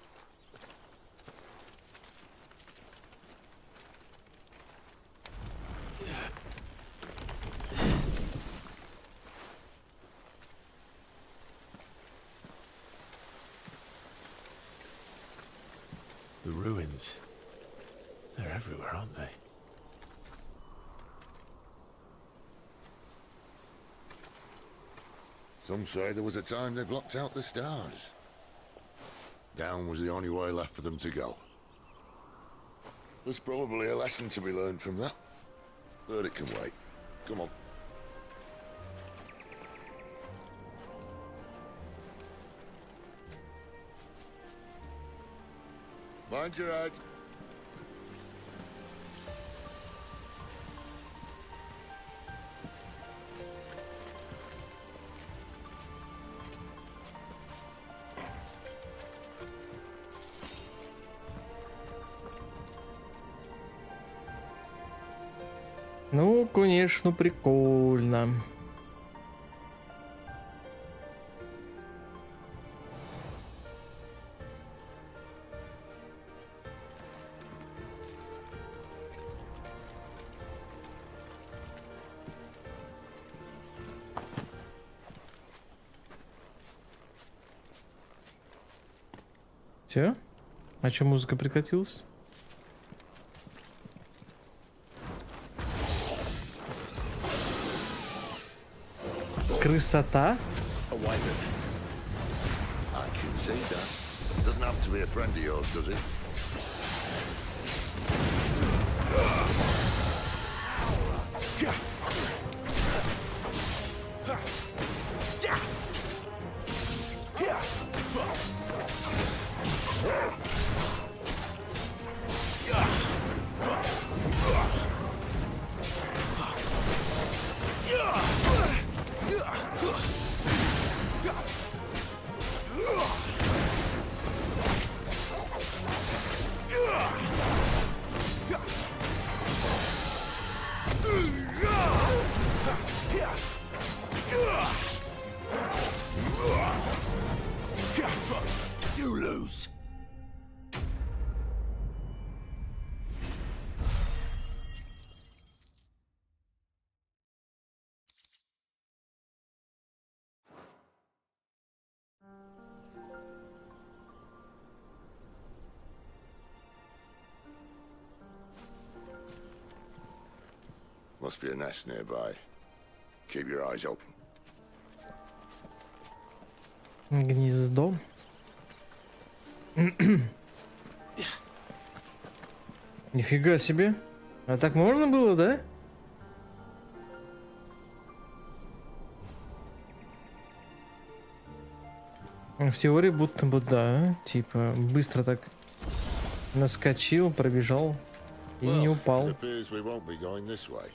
The ruins. They're everywhere, aren't they? Some say there was a time they blocked out the stars. Down was the only way left for them to go. There's probably a lesson to be learned from that. But it can wait. Come on. Mind your head. Ну, конечно, прикольно. Все? А чё музыка прекратилась? Красота? A wyvern. I can see that. Doesn't have to be a friend of yours, does it? You lose. Must be a nest nearby. Keep your eyes open. Гнездо. Нифига себе. А так можно было, да? В теории будто бы да. Типа быстро так наскочил, пробежал и не упал. It appears we won't be going this way.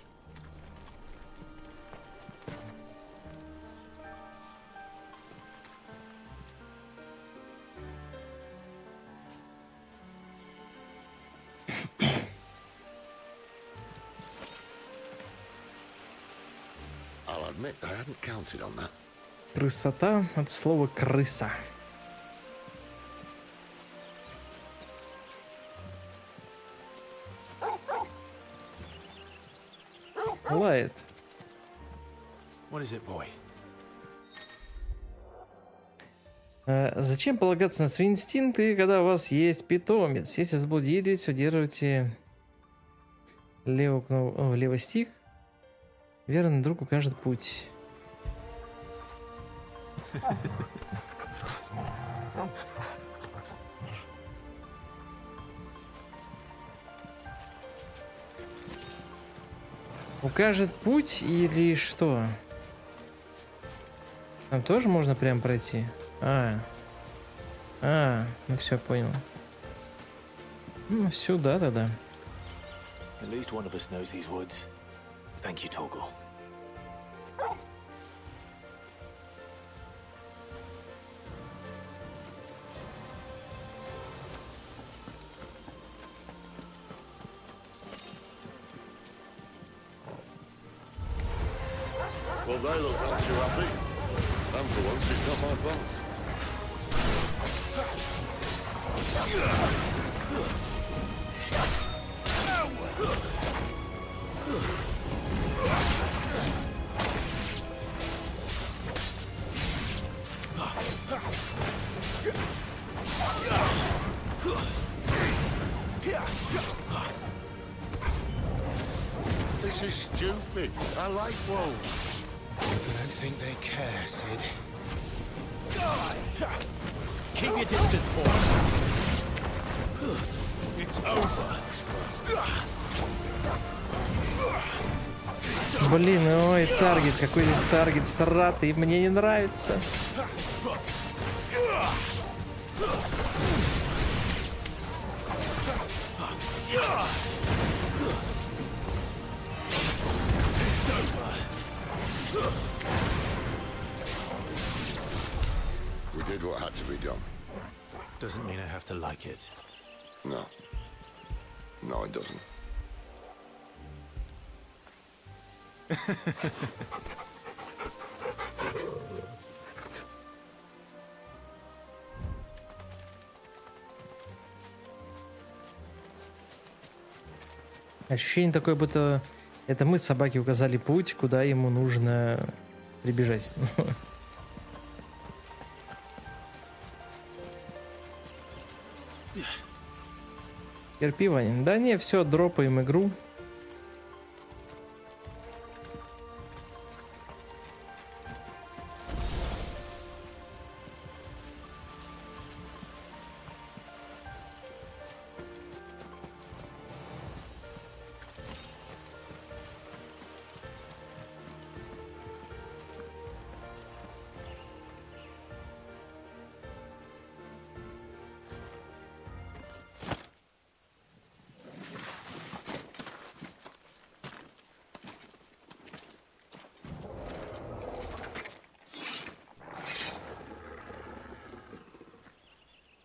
I'll admit I hadn't counted on that. Красота от слова крыса. Лает. What is it, boy? Зачем полагаться на свои инстинкты, когда у вас есть питомец? Если заблудились, удерживайте Левый стик. Верный друг укажет путь. Укажет путь или что? Там тоже можно прям пройти? Ну все, понял. Ну, сюда тогда. At least one of us knows these woods. Thank you, Torgal. Well, they look not too happy. And for once, it's not my fault. This is stupid. I like wolves. I don't think they care, Sid. Keep your distance, boy. It's over. Блин, ой, таргет, какой здесь таргет всратый, мне не нравится. We did what had to be done. Doesn't mean I have to like it. No. No, it doesn't. Ощущение такое, будто это мы собаке указали путь, куда ему нужно прибежать. Терпи, Ваня. Да не, все, дропаем игру.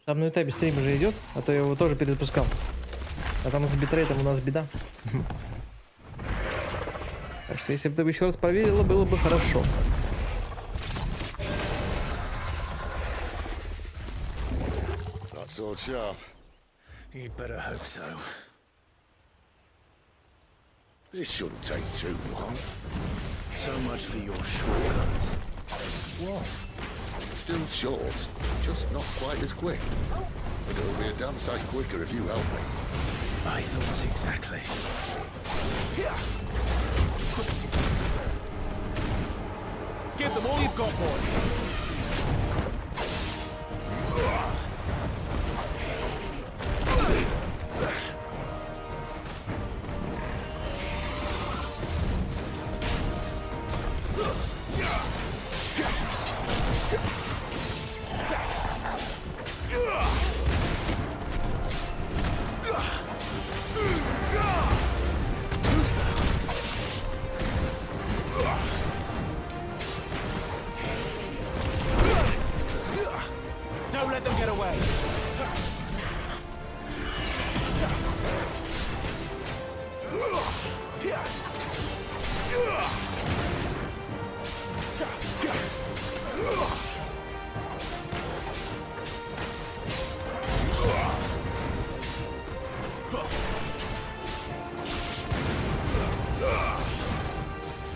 Там на этапе стрим уже идет, а то я его тоже перезапускал. А там с битрейтом у нас беда. Так что если бы ты еще раз проверила, было бы хорошо. That's all sharp. You'd better hope so. This shouldn't take too long. So much for your shortcut. What? Still short, just not quite as quick. But it'll be a damn sight quicker if you help me. My thoughts exactly. Give them all you've got, boy. Don't let them get away.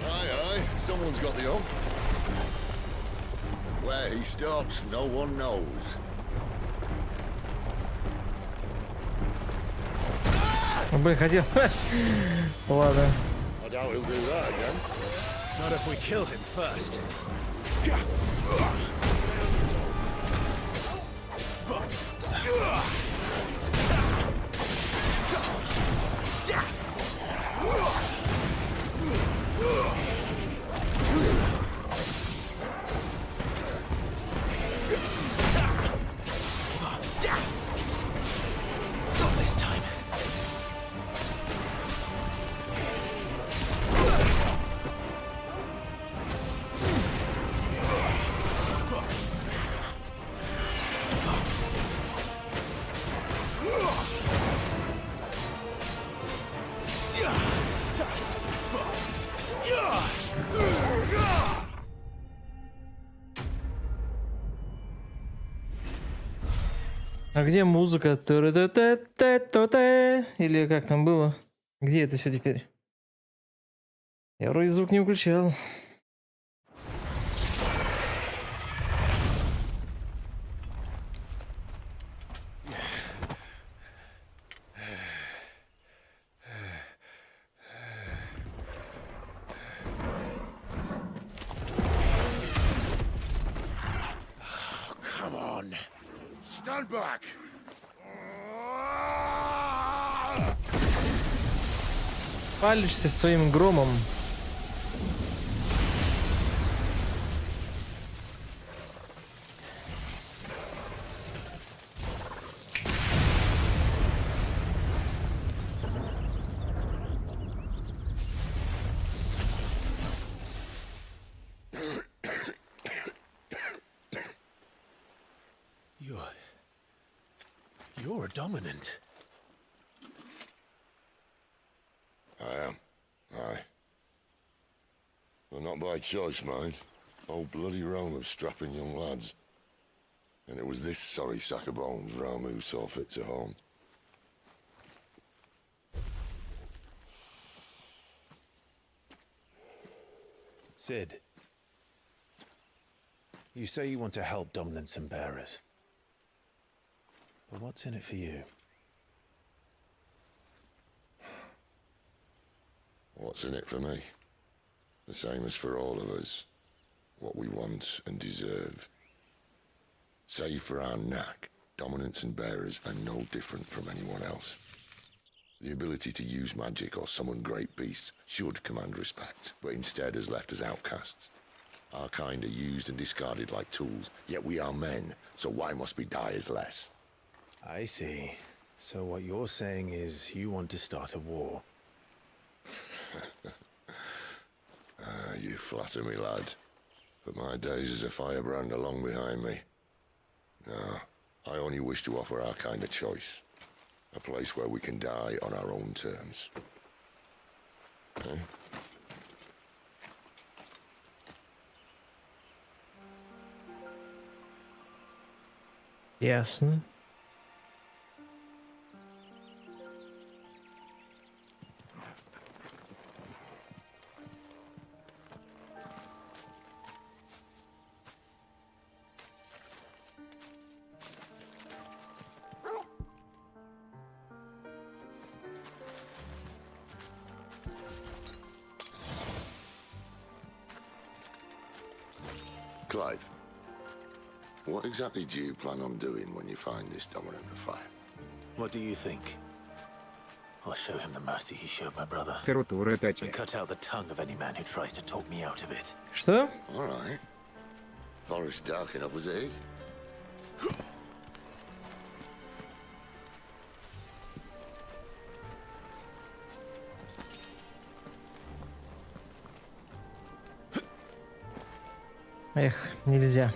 Aye, someone's got the hump. Where he stops, no one knows. Блин, хотел. Ладно. I doubt he'll do that again. Not if we kill him first. Too slow. Not this time. А где музыка? Или как там было? Где это все теперь? Я вроде звук не включал. Come on. Stand back. Палишься своим громом. You're a dominant. I am. Aye. But not by choice, mind. Whole bloody realm of strapping young lads. And it was this sorry sack of bones Ramu who saw fit to home. Sid, you say you want to help dominants and bearers. But what's in it for you? What's in it for me? The same as for all of us. What we want and deserve. Save for our knack, dominants and bearers are no different from anyone else. The ability to use magic or summon great beasts should command respect, but instead has left us outcasts. Our kind are used and discarded like tools, yet we are men, so why must we die as less? I see. So what you're saying is you want to start a war. You flatter me, lad. But my days as a firebrand are long behind me. No, I only wish to offer our kind a choice. A place where we can die on our own terms. Okay? Ясно. Clive, what exactly do you plan on doing when you find this dominant of fire? What do you think? I'll show him the mercy he showed my brother. And cut out the tongue of any man who tries to talk me out of it. Что? All right. Forest dark enough as it is. Эх, нельзя.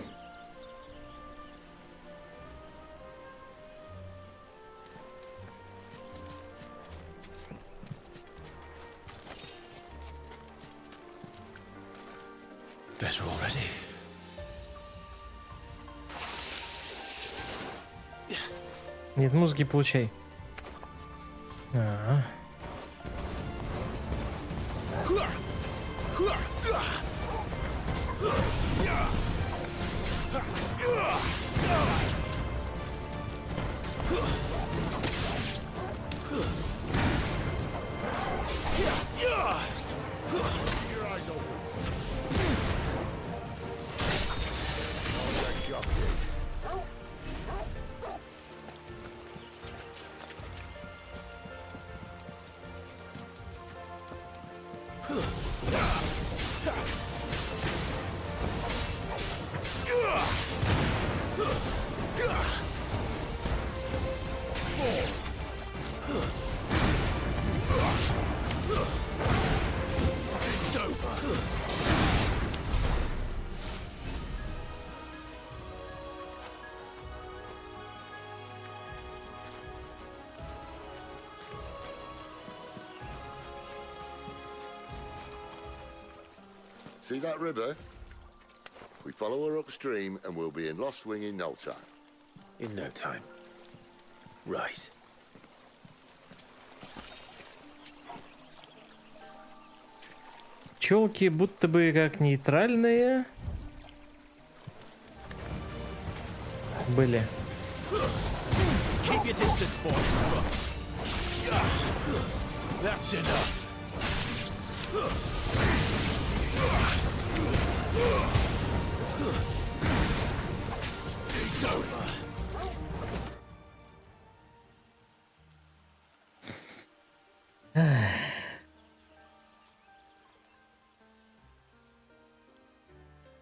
Better already. Нет музыки, получай. А-а-а. It's over. See that river? We follow her upstream and we'll be in Lost Wing in no time. In no time. Right. Челки будто бы как нейтральные были. Keep your distance, boy. That's enough. It's over.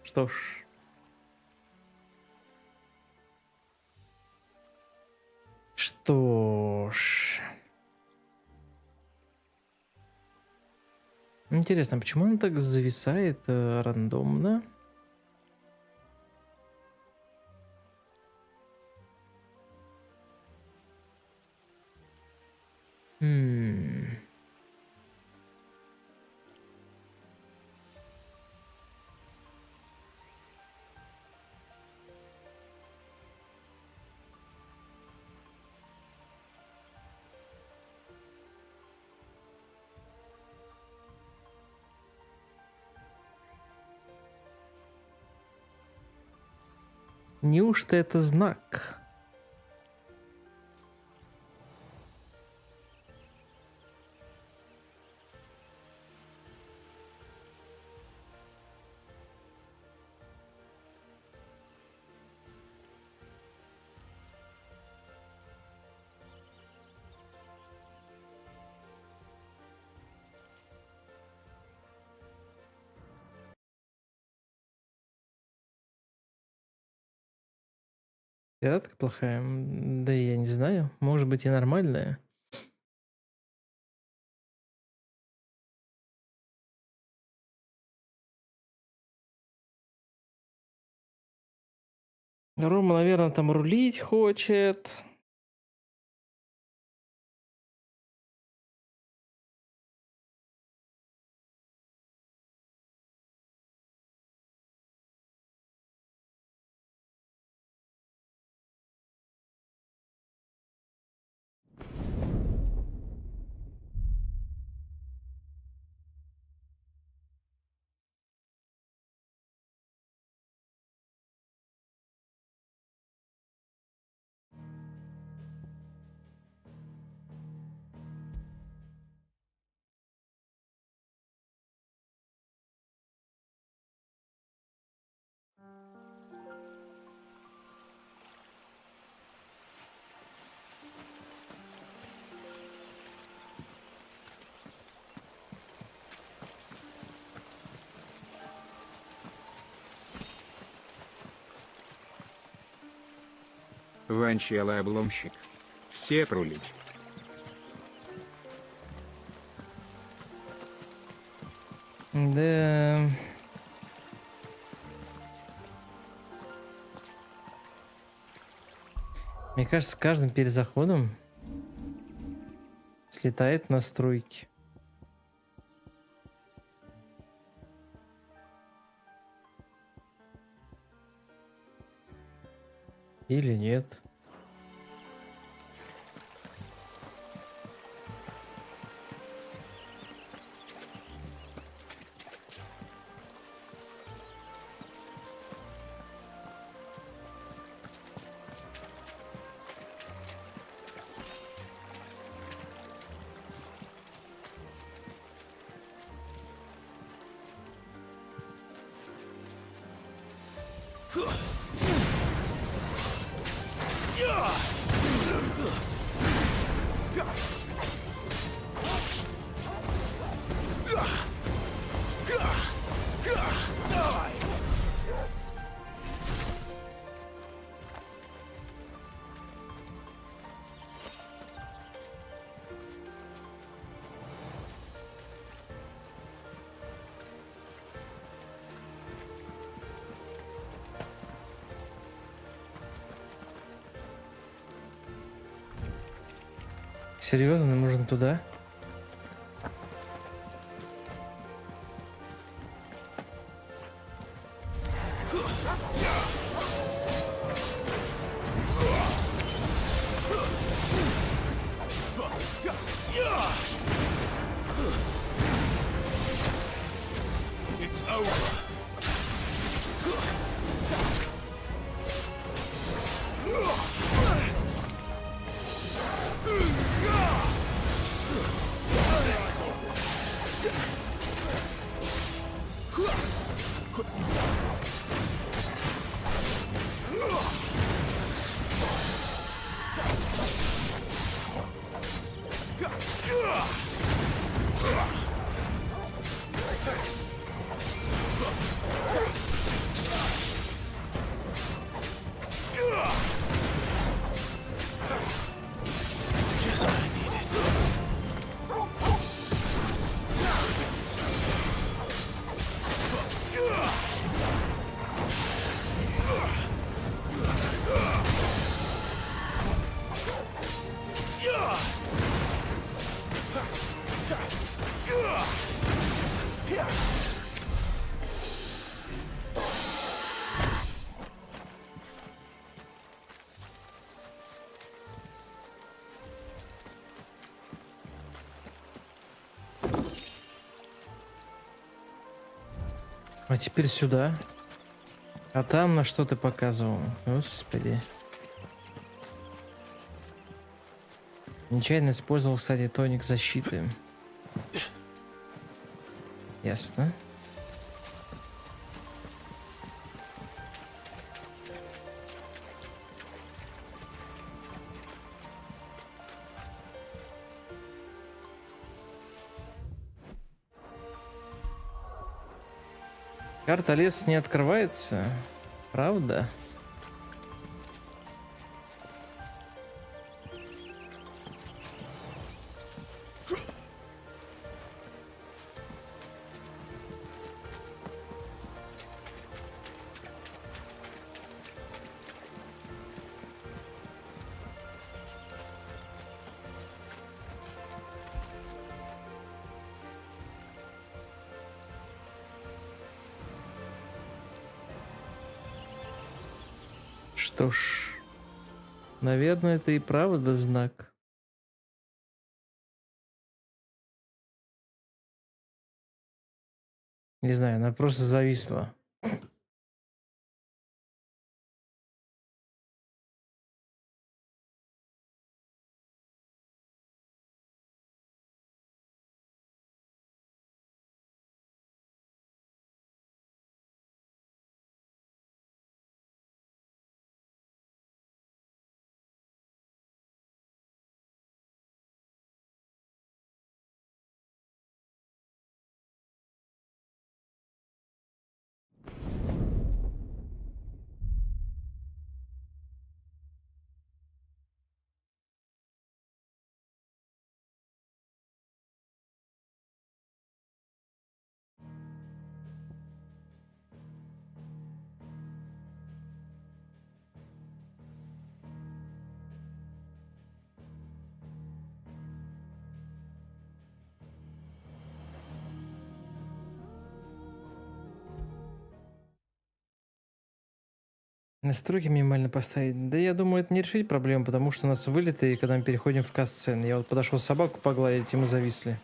Что ж. Что ж. Интересно, почему он так зависает рандомно? Неужто это знак? Пиратка плохая? Да я не знаю. Может быть и нормальная. Рома, наверное, там рулить хочет. Ванчелый обломщик. Все прулить. Да. Мне кажется, с каждым перезаходом слетает настройки. Или нет? Серьезно, нам нужно туда? It's over. Just what I needed. А теперь сюда. А там на что ты показывал? Господи. Нечаянно использовал, кстати, тоник защиты. Ясно. Карта лес не открывается, правда? Что ж, наверное, это и правда знак. Не знаю, она просто зависла. Настройки минимально поставить. Да я думаю, это не решить проблему, потому что у нас вылеты, и когда мы переходим в касцен. Я вот подошел собаку погладить, и мы зависли.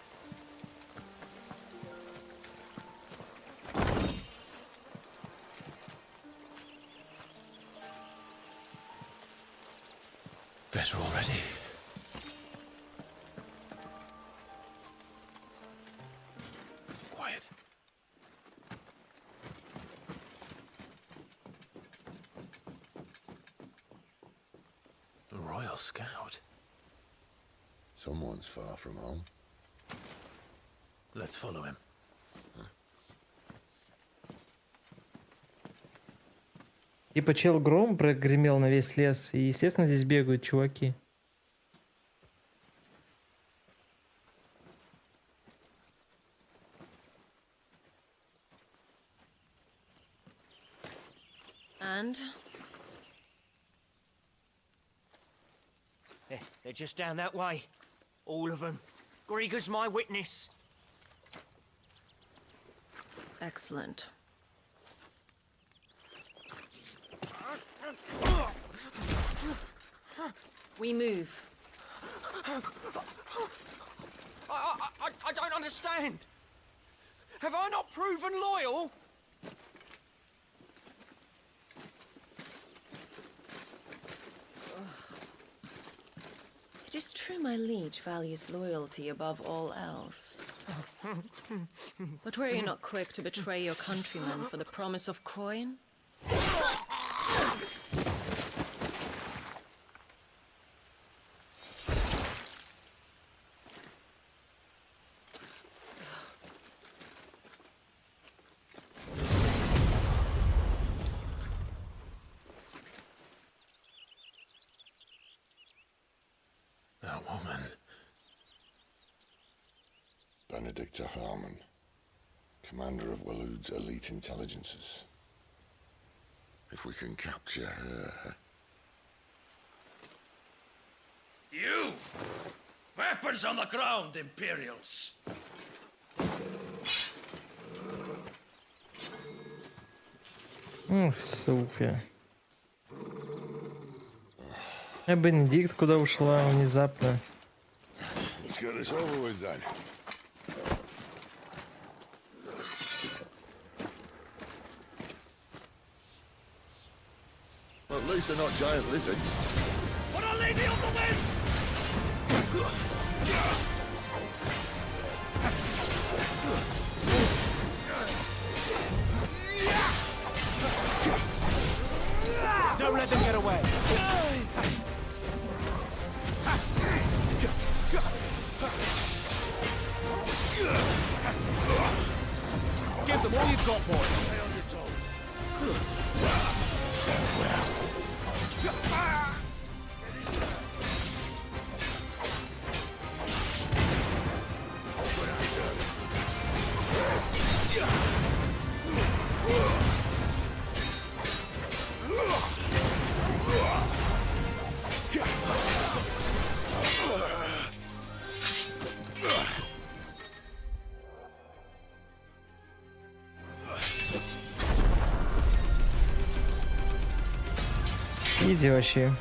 Better already. Quiet. A Royal Scout. Someone's far from home. Let's follow him. Типа чел гром прогремел на весь лес, и, естественно, здесь бегают чуваки. And? They're just down that way. All of them. Grieger's my witness. Excellent. We move. I don't understand. Have I not proven loyal? It is true my liege values loyalty above all else. But were you not quick to betray your countrymen for the promise of coin? That woman. Benedicta Harmon, commander of Walood's elite intelligences. If we can capture her... You! Weapons on the ground, Imperials! Сука. А Бенедикт куда ушла внезапно? Let's get this over with then. Well, at least they're not giant lizards. Put a lady on the wind! Don't let them get away. Give them all you've got, boys. Stay on your toes. Изи вообще.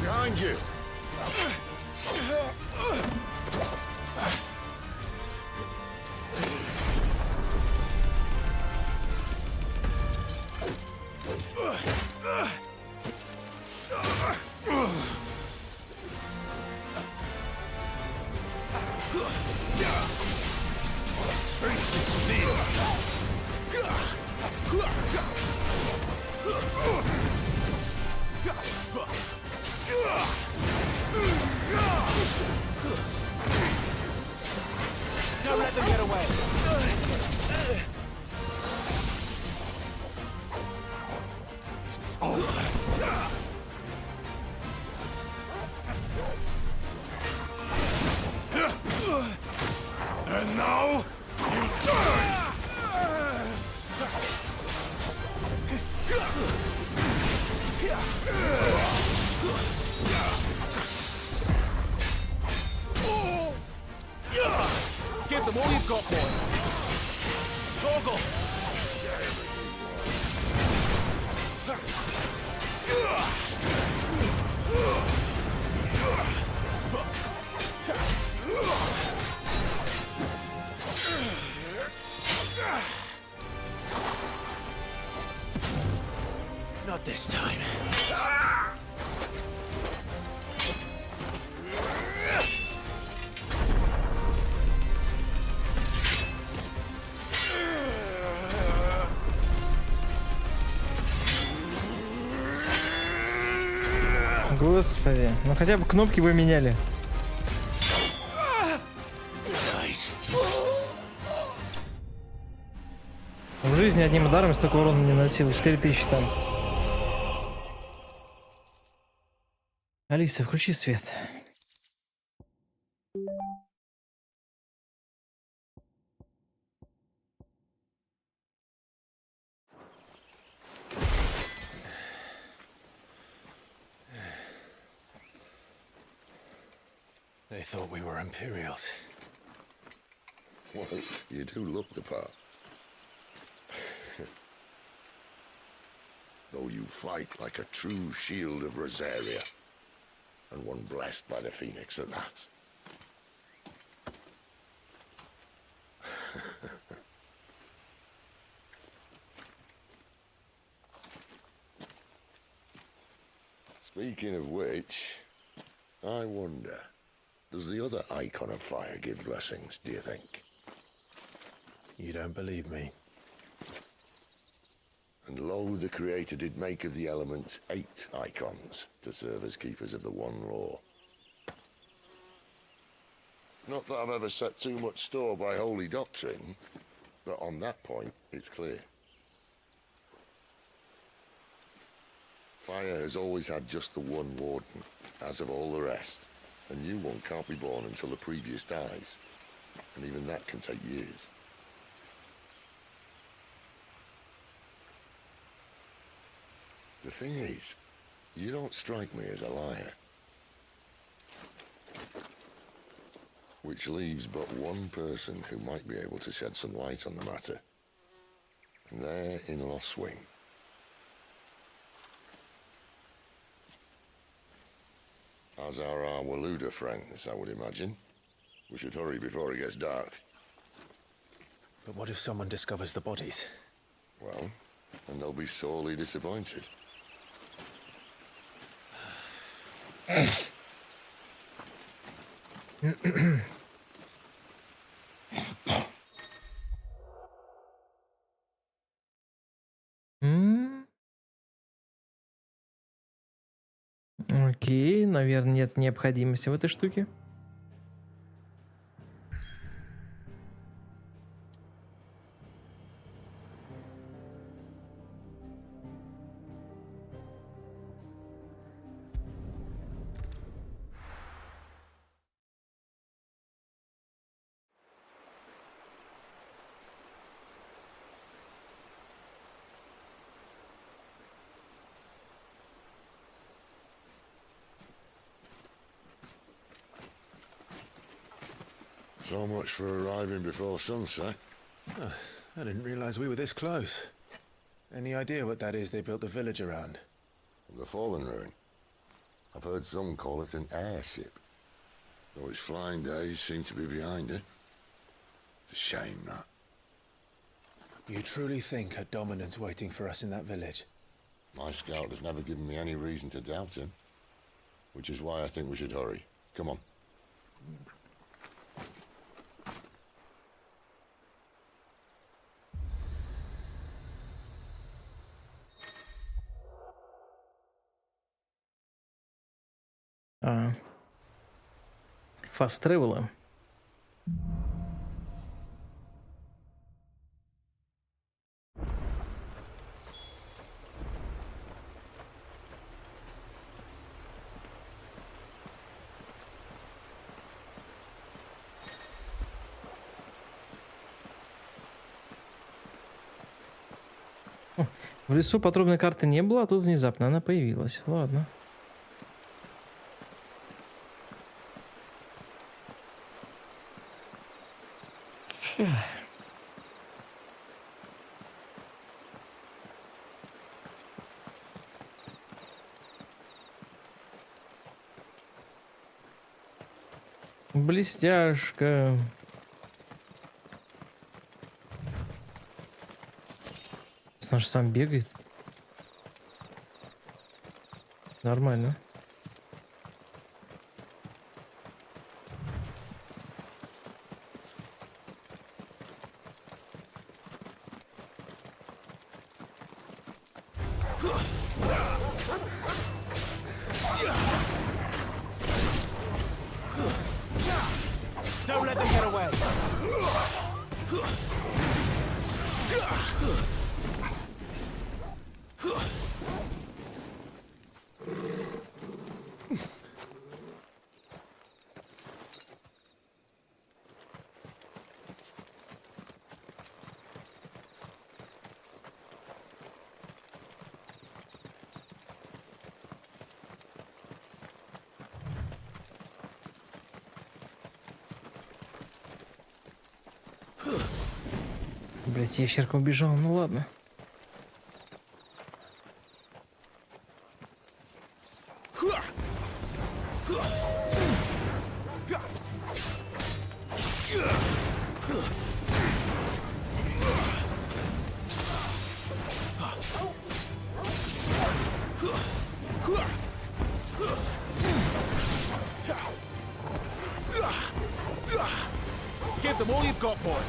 Behind you. Don't let them get away. It's over. And now, you die! Give them all you've got, boys. Toggle. Not this time. Господи, ну хотя бы кнопки бы меняли. В жизни одним ударом столько урона не наносил, 4000 там. Алиса, включи свет. thought we were Imperials. Well, you do look the part. Though you fight like a true shield of Rosaria, and one blessed by the Phoenix at that. Speaking of which, I wonder, does the other icon of fire give blessings, do you think? You don't believe me? And lo, the Creator did make of the elements 8 icons to serve as keepers of the one law. Not that I've ever set too much store by holy doctrine, but on that point, it's clear. Fire has always had just the one warden, as of all the rest. A new one can't be born until the previous dies, and even that can take years. The thing is, you don't strike me as a liar. Which leaves but one person who might be able to shed some light on the matter. And they're in Lost Swing. As are our Waluda friends, I would imagine. We should hurry before it gets dark. But what if someone discovers the bodies? Well, and they'll be sorely disappointed. Окей, наверное, нет необходимости в этой штуке. So much for arriving before sunset. Oh, I didn't realize we were this close. Any idea what that is they built the village around? The Fallen Ruin. I've heard some call it an airship. Though its flying days seem to be behind it. It's a shame, that. You truly think a dominant's waiting for us in that village? My scout has never given me any reason to doubt him. Which is why I think we should hurry. Come on. Фаст-тревелы. В лесу подробной карты не было, а тут внезапно она появилась. Ладно. Блестяшка. Наш сам бегает. Нормально. Don't let them get away. Блять, ящерка убежала, ну ладно. Give them all you've got, boy.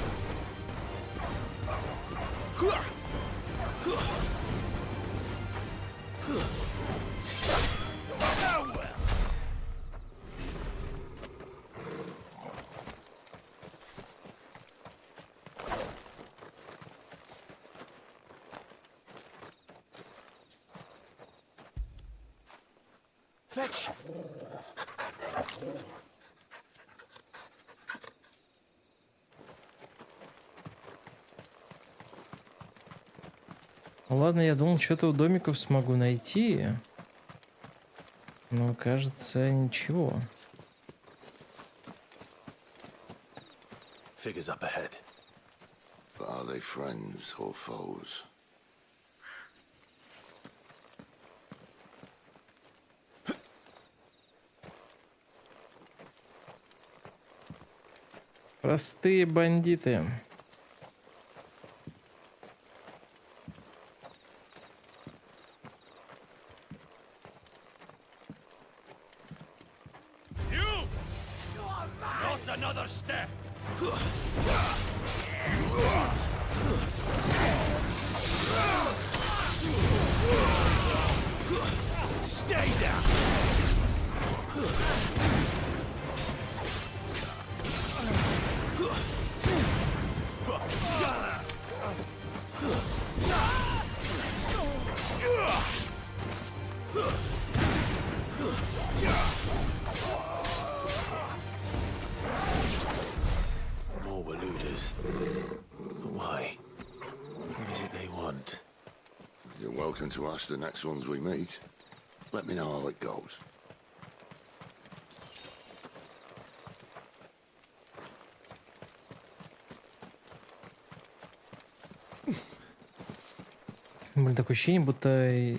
Fetch. Ладно, я думал, что-то у домиков смогу найти. Но, кажется, ничего. Figures up ahead. But are they friends or foes? Простые бандиты. Not another step! Stay down! More Waluders. Why? What is it they want? You're welcome to ask the next ones we meet. Let me know how it goes. Блин, такое ощущение, будто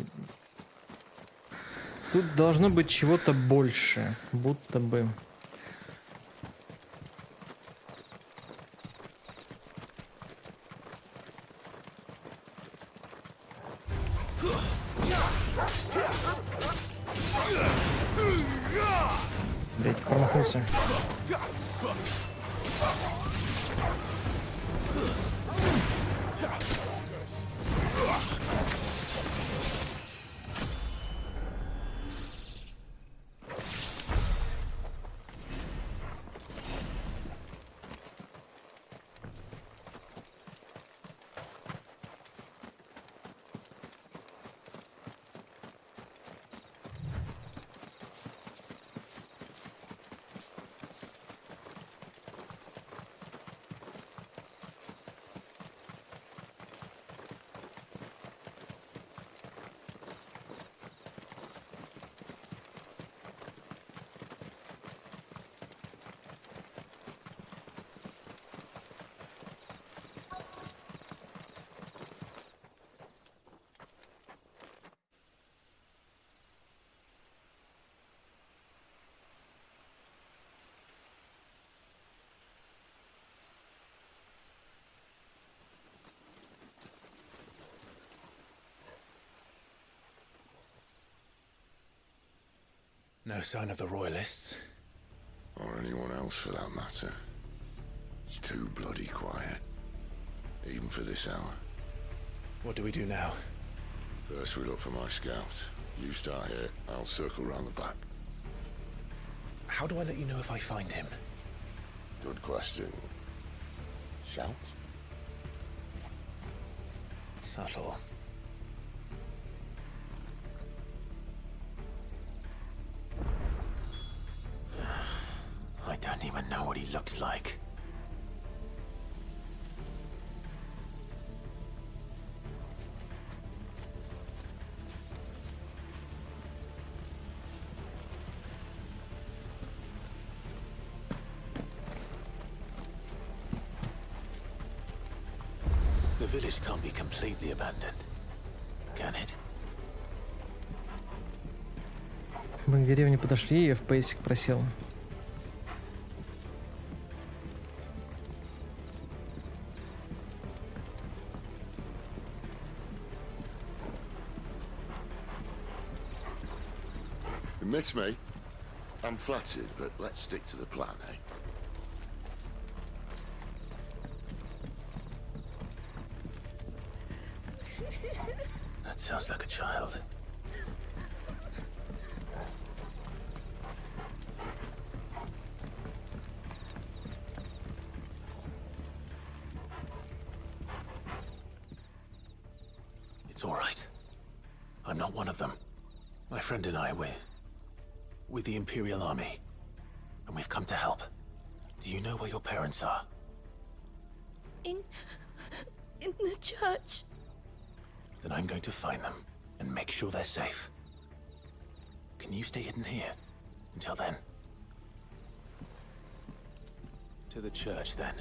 тут должно быть чего-то больше. Будто бы. Блять, промахнулся. No sign of the Royalists. Or anyone else for that matter. It's too bloody quiet. Even for this hour. What do we do now? First we look for my scout. You start here, I'll circle round the back. How do I let you know if I find him? Good question. Shout? Subtle. I don't even know what he looks like. village can't be completely abandoned, can it? Мы к деревне подошли, и FPS просел. You miss me? I'm flattered, but let's stick to the plan, eh? That sounds like a child. It's all right. I'm not one of them. My friend and I, we're with the Imperial Army, and we've come to help. Do you know where your parents are? In the church. Then I'm going to find them and make sure they're safe. Can you stay hidden here until then? To the church, then.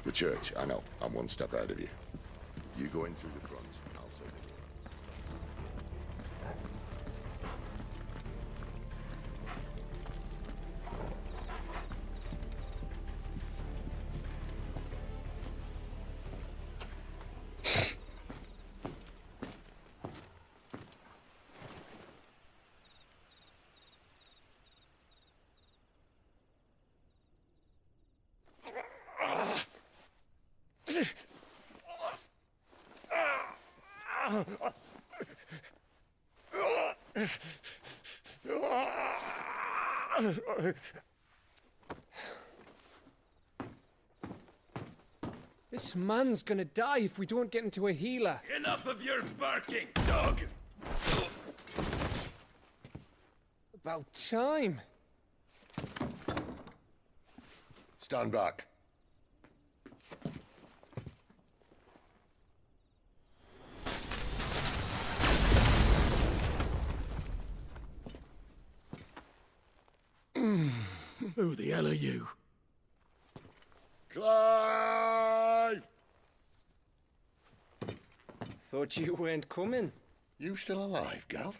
The church, I know. I'm one step ahead of you. You go in through the front, I'll take it. This man's gonna die if we don't get into a healer. Enough of your barking, dog! About time. Stand back. Who the hell are you? Clive! Thought you weren't coming. You still alive, Gav?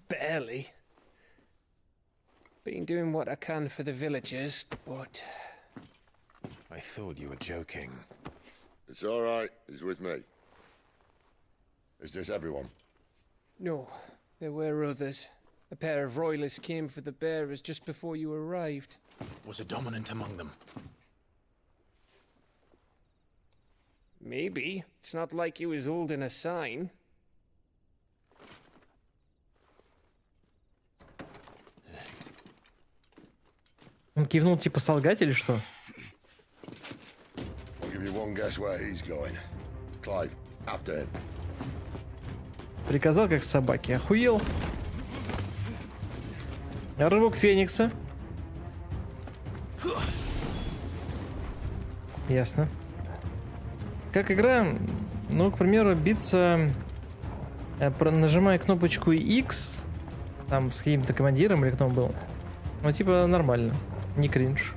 Barely. Been doing what I can for the villagers, but... I thought you were joking. It's all right. He's with me. Is this everyone? No, there were others. A pair of royalists came for the bearers just before you arrived. Was a dominant among them? Maybe. It's not like he was holding a sign. Он кивнул типа солгать или что? I'll give you one guess where he's going. Clive, after him. Приказал как собаке. Охуел. Рывок Феникса. Ясно. Как игра, ну, к примеру, биться, нажимая кнопочку X, там с каким-то командиром или кто он был, ну, типа, нормально, не кринж.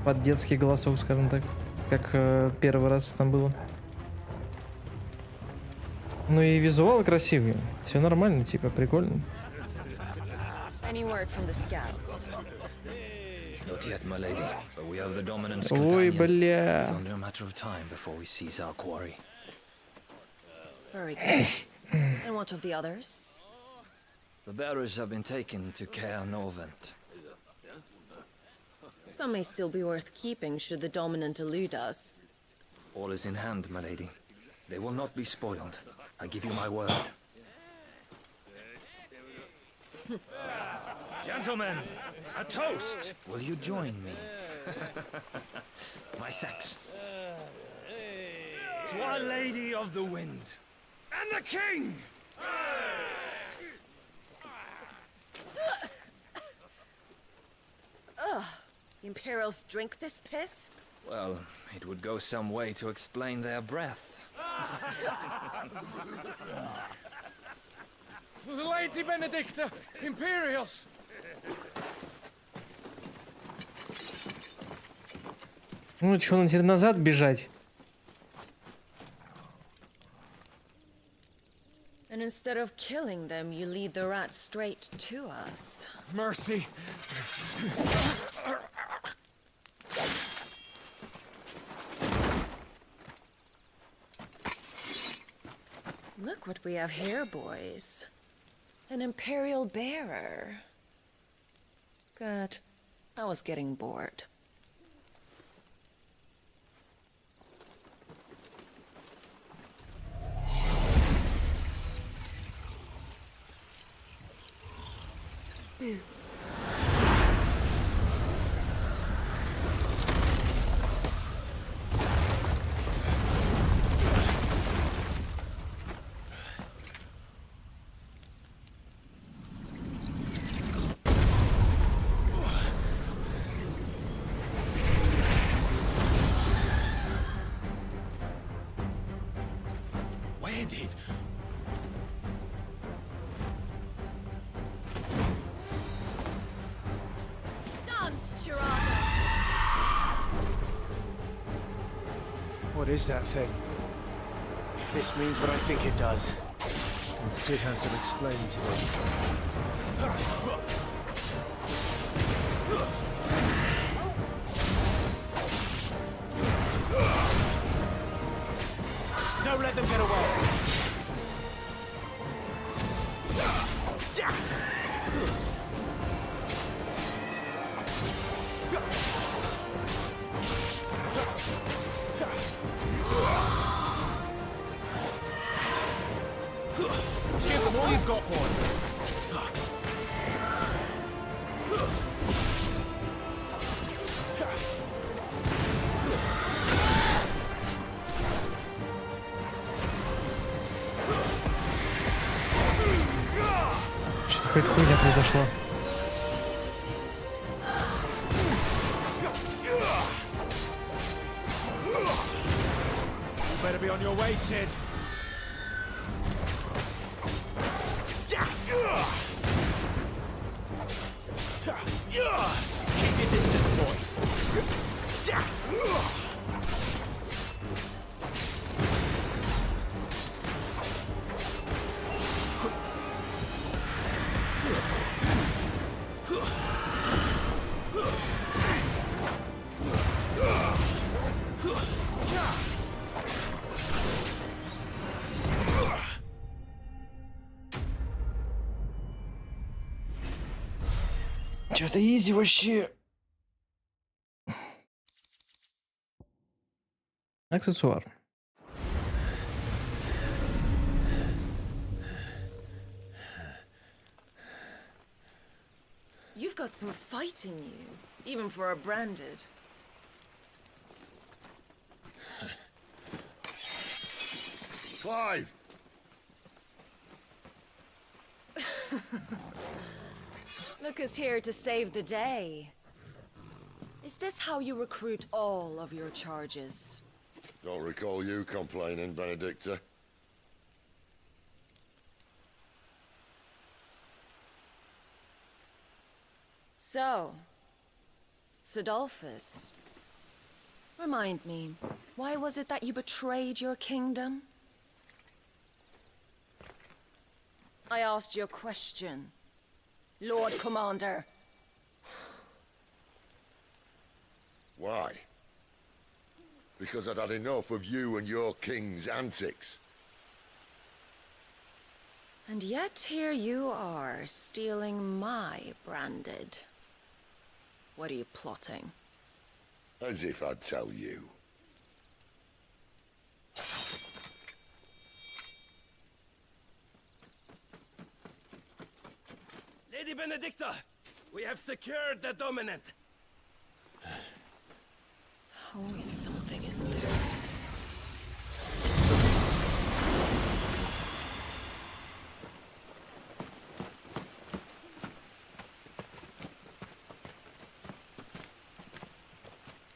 Под детский голосок, скажем так, как первый раз там было. Ну и визуал красивый, все нормально, типа, прикольно. Any word from the scouts? Not yet, my lady, but we have the dominant's Ой, companion. It's бля. only a matter of time before we seize our quarry. Very good. And what of the others? The bearers have been taken to Caer Norvent. Some may still be worth keeping should the dominant elude us. All is in hand, my lady. They will not be spoiled. I give you my word. Gentlemen, a toast! Will you join me? My thanks. To Our Lady of the Wind and the King! Ugh. The Imperials drink this piss? Well, it would go some way to explain their breath. The Lady Benedicta, Imperials! Ну, что, нам теперь назад бежать? And instead of killing them, you lead the rats straight to us. Mercy. Look what we have here, boys. An Imperial bearer. Good. I was getting bored. Boo. Where did... Dance, Gerardo! What is that thing? If this means what I think it does, then Sid has to explain to me. Don't let them get away! Give them all you've got, boy. Что-то какая-то хуйня произошла. You better be on your way, Sid. Keep your distance, boy. Что-то изи вообще. Аксессуар. You've got some fight in you, even for a branded. Clive! Look who's here to save the day. Is this how you recruit all of your charges? Don't recall you complaining, Benedicta. So, Sidolphus, remind me, why was it that you betrayed your kingdom? I asked you a question, Lord Commander. Why? Because I'd had enough of you and your king's antics. And yet here you are, stealing my branded. What are you plotting? As if I'd tell you. Lady Benedicta, we have secured the dominant. Always something, isn't there?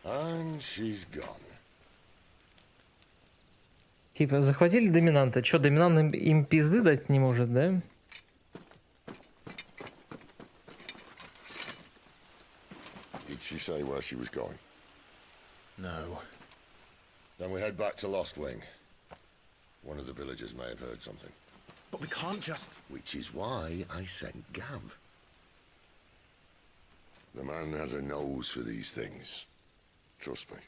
And she's gone. Типа, захватили доминанта. Чё, доминант им пизды дать не может, да? Did she say where she was going? No. Then we head back to Lost Wing. One of the villagers may have heard something. But we can't just... Which is why I sent Gav. The man has a nose for these things. Trust me.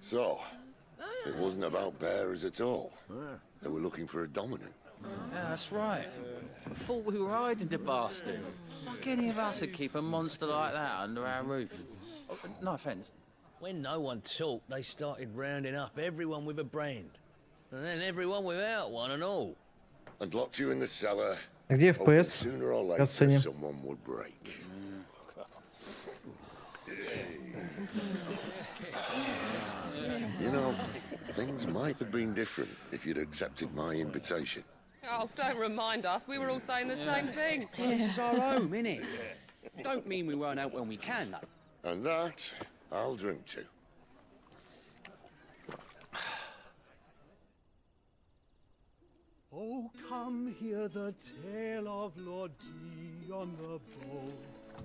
So, it wasn't about bearers at all. They were looking for a dominant. Yeah, that's right. I thought we were hiding the bastard. Like any of us would keep a monster like that under our roof. No offence. When no one talked, they started rounding up everyone with a brand. And then everyone without one and all. And locked you in the cellar. Где hoping FPS? sooner or later Оценим. someone would break. You know, things might have been different if you'd accepted my invitation. Oh, don't remind us. We were all saying the same thing. Well, this is our home, innit? Don't mean we won't out when we can, though. And that, I'll drink to. Oh, come hear the tale of Lord Dion the Bold,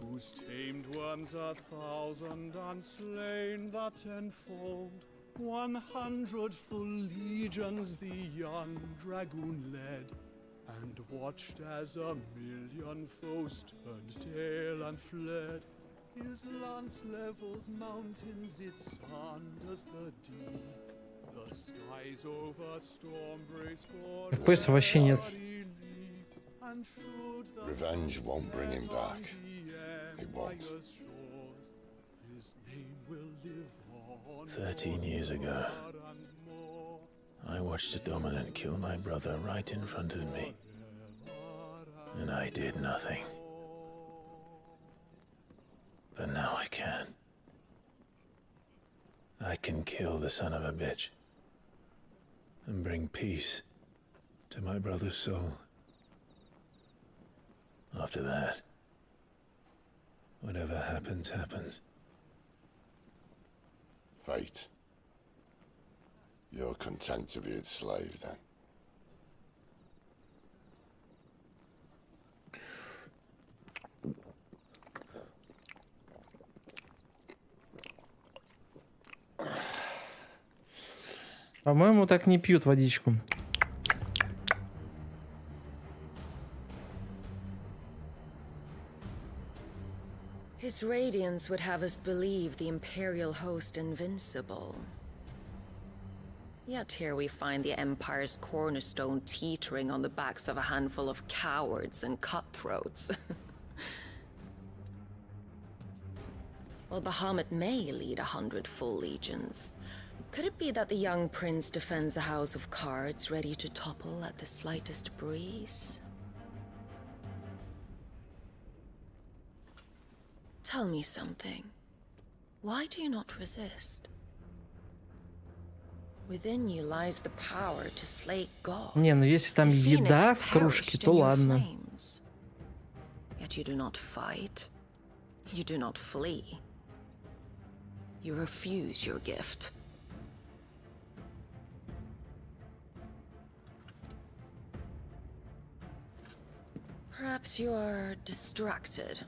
who's tamed worms 1,000 and slain the tenfold. 100 full legions the young dragoon led, and watched as 1,000,000 foes turned tail and fled. His lance levels mountains, it sanders the deep. The skies over storm brace for FPS вообще нет. Revenge won't bring him back. It won't. 13 years ago, I watched a dominant kill my brother right in front of me. And I did nothing. But now I can. I can kill the son of a bitch. And bring peace to my brother's soul. After that, whatever happens, happens. Fate. You're content to be its slave, then? По-моему, так не пьют водичку. His radiance would have us believe the Imperial host invincible. Yet here we find the Empire's cornerstone teetering on the backs of a handful of cowards and cutthroats. Well, Bahamut may lead 100 full legions. Could it be that the young prince defends a house of cards ready to topple at the slightest breeze? Tell me something. Why do you not resist? Within you lies the power to slay gods. Не, ну если там еда в кружке, то ладно. Yet you do not fight. You do not flee. You refuse your gift. Perhaps you're distracted.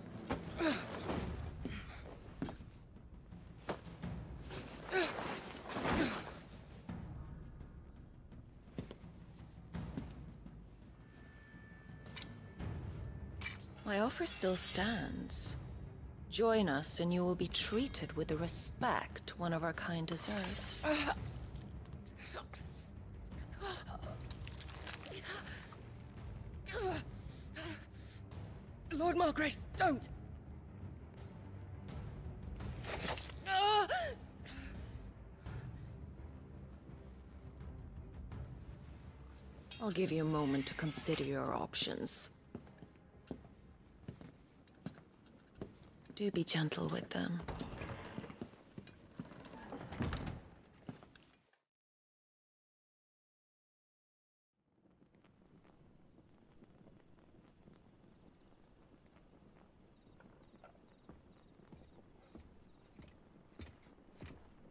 My offer still stands. Join us and you will be treated with the respect one of our kind deserves. Lord Margrace, don't! I'll give you a moment to consider your options. Do be gentle with them.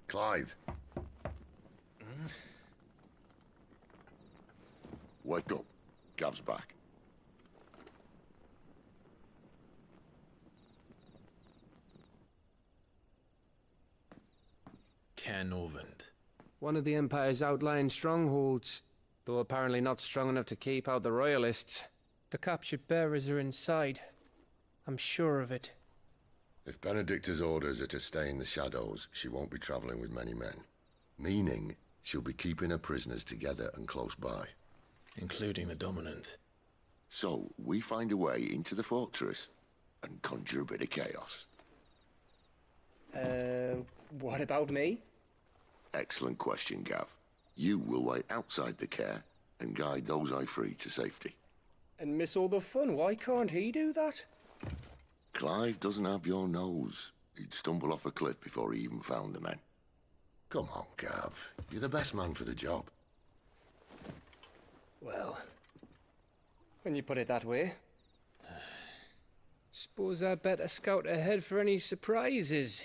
Clive. Wake up. Gav's back. Canovant. One of the Empire's outlying strongholds, though apparently not strong enough to keep out the Royalists. The captured bearers are inside. I'm sure of it. If Benedicta's orders are to stay in the shadows, she won't be traveling with many men. Meaning, she'll be keeping her prisoners together and close by. Including the Dominant. So, we find a way into the fortress and conjure a bit of chaos. What about me? Excellent question, Gav. You will wait outside the care and guide those I free to safety. And miss all the fun. Why can't he do that? Clive doesn't have your nose. He'd stumble off a cliff before he even found the men. Come on, Gav. You're the best man for the job. Well, when you put it that way. Suppose I'd better scout ahead for any surprises.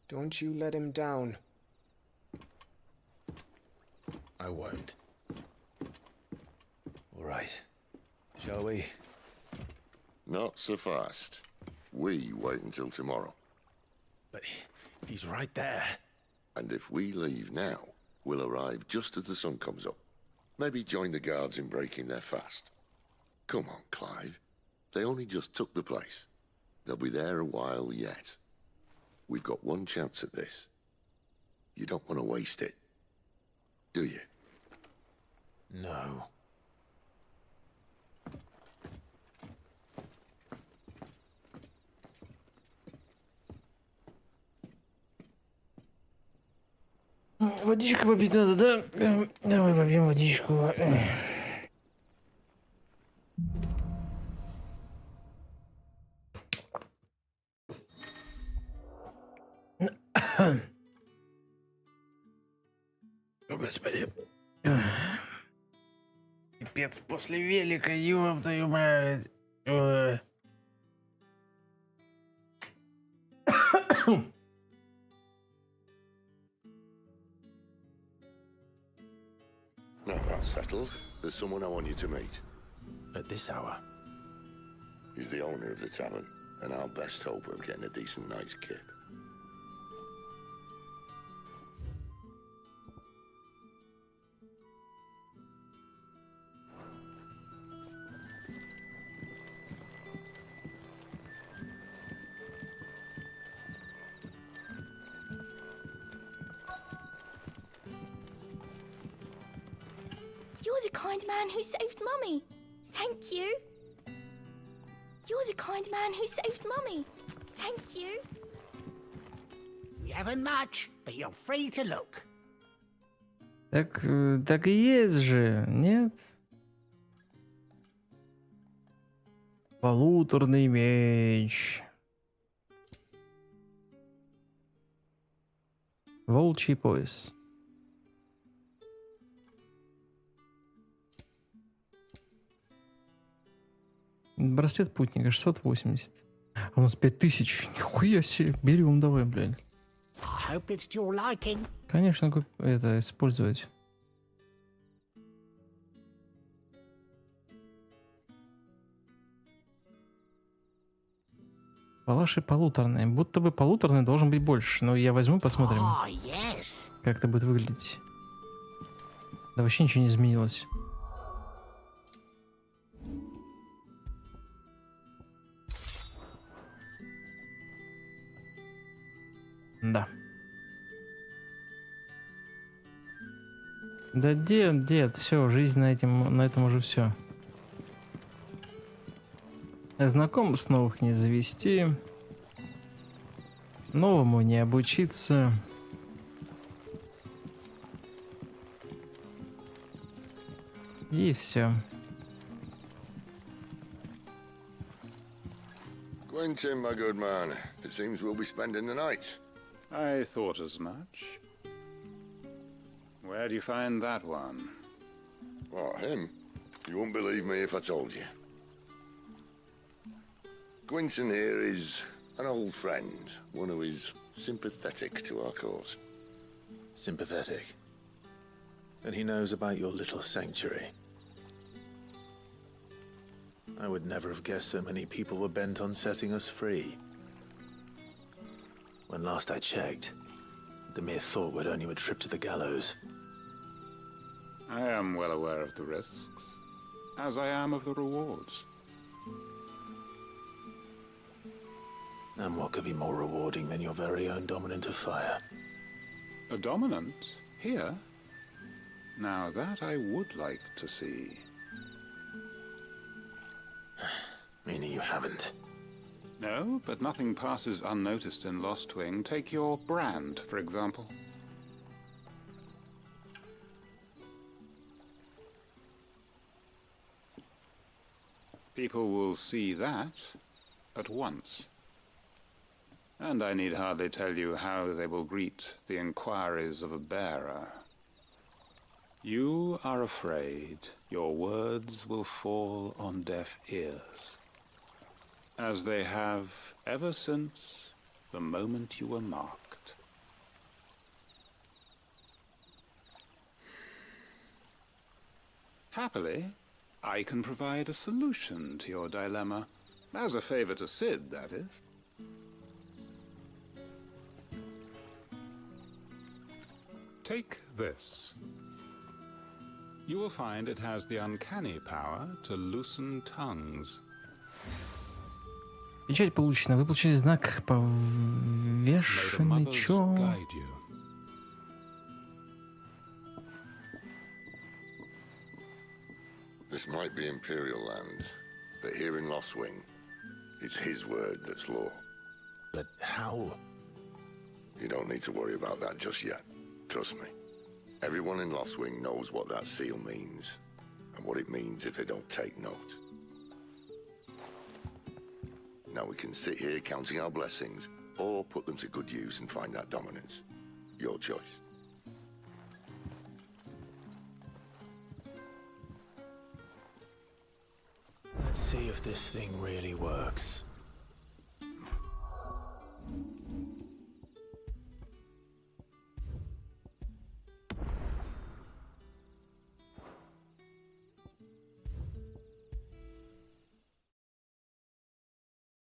Don't you let him down. I won't. All right. Shall we? Not so fast. We wait until tomorrow. But he's right there. And if we leave now, we'll arrive just as the sun comes up. Maybe join the guards in breaking their fast. Come on, Clive. They only just took the place. They'll be there a while yet. We've got one chance at this. You don't want to waste it, do you? No. Водичку попить надо, да? Давай попьем водичку. О, господи. Пипец, после велика, ёб твою мать. Now that's settled. There's someone I want you to meet. At this hour? He's the owner of the tavern, and our best hope of getting a decent night's kip. You're the kind man who saved Mummy. Thank you. You're the kind man who saved Mummy. Thank you. We haven't much, but you're free to look. Так и есть же, нет? Полуторный меч. Волчий пояс. Браслет путника 680. А у нас 5000. Нихуя себе. Берем, давай, блядь. Hope it's to your liking. Конечно, это использовать. Палаши полуторные. Будто бы полуторный должен быть больше. Но я возьму, посмотрим, Oh, yes. как это будет выглядеть. Да вообще ничего не изменилось. Да. Да дед, все, жизнь на этом уже все. Знакомств новых не завести. Новому не обучиться. И все. Quentin, my good man, it seems we'll be spending the night. I thought as much. Where do you find that one? What, him? You wouldn't believe me if I told you. Quentin here is an old friend, one who is sympathetic to our cause. Sympathetic. And he knows about your little sanctuary. I would never have guessed so many people were bent on setting us free. When last I checked, the mere thought would earn you a trip to the gallows. I am well aware of the risks, as I am of the rewards. And what could be more rewarding than your very own dominant of fire? A dominant? Here? Now that I would like to see. Meaning you haven't? No, but nothing passes unnoticed in Lost Wing. Take your brand, for example. People will see that at once. And I need hardly tell you how they will greet the inquiries of a bearer. You are afraid your words will fall on deaf ears, as they have ever since the moment you were marked. Happily, I can provide a solution to your dilemma, as a favor to Sid, that is. Take this. You will find it has the uncanny power to loosen tongues. Печать получена. Вы получили знак повешенный. Чё? This might be Imperial land, but here in Lost Wing, it's his word that's law. But how? You don't need to worry about that just yet. Trust me. Everyone in Lost Wing knows what that seal means, and what it means if they don't take note. Now we can sit here counting our blessings, or put them to good use and find that dominance. Your choice. Let's see if this thing really works.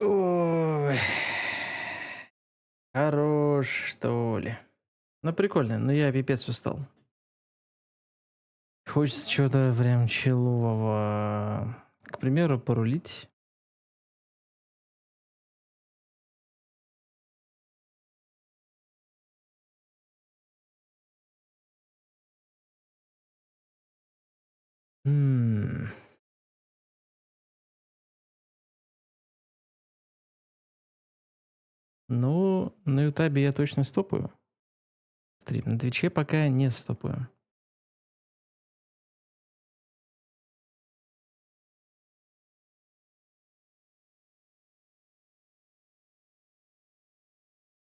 Ой. Хорош, что ли. Ну, прикольно, но я пипец устал. Хочется чего-то прям челового. К примеру, порулить. Ну, на Ютабе я точно стопаю. Стрим. На Твиче пока не стопаю.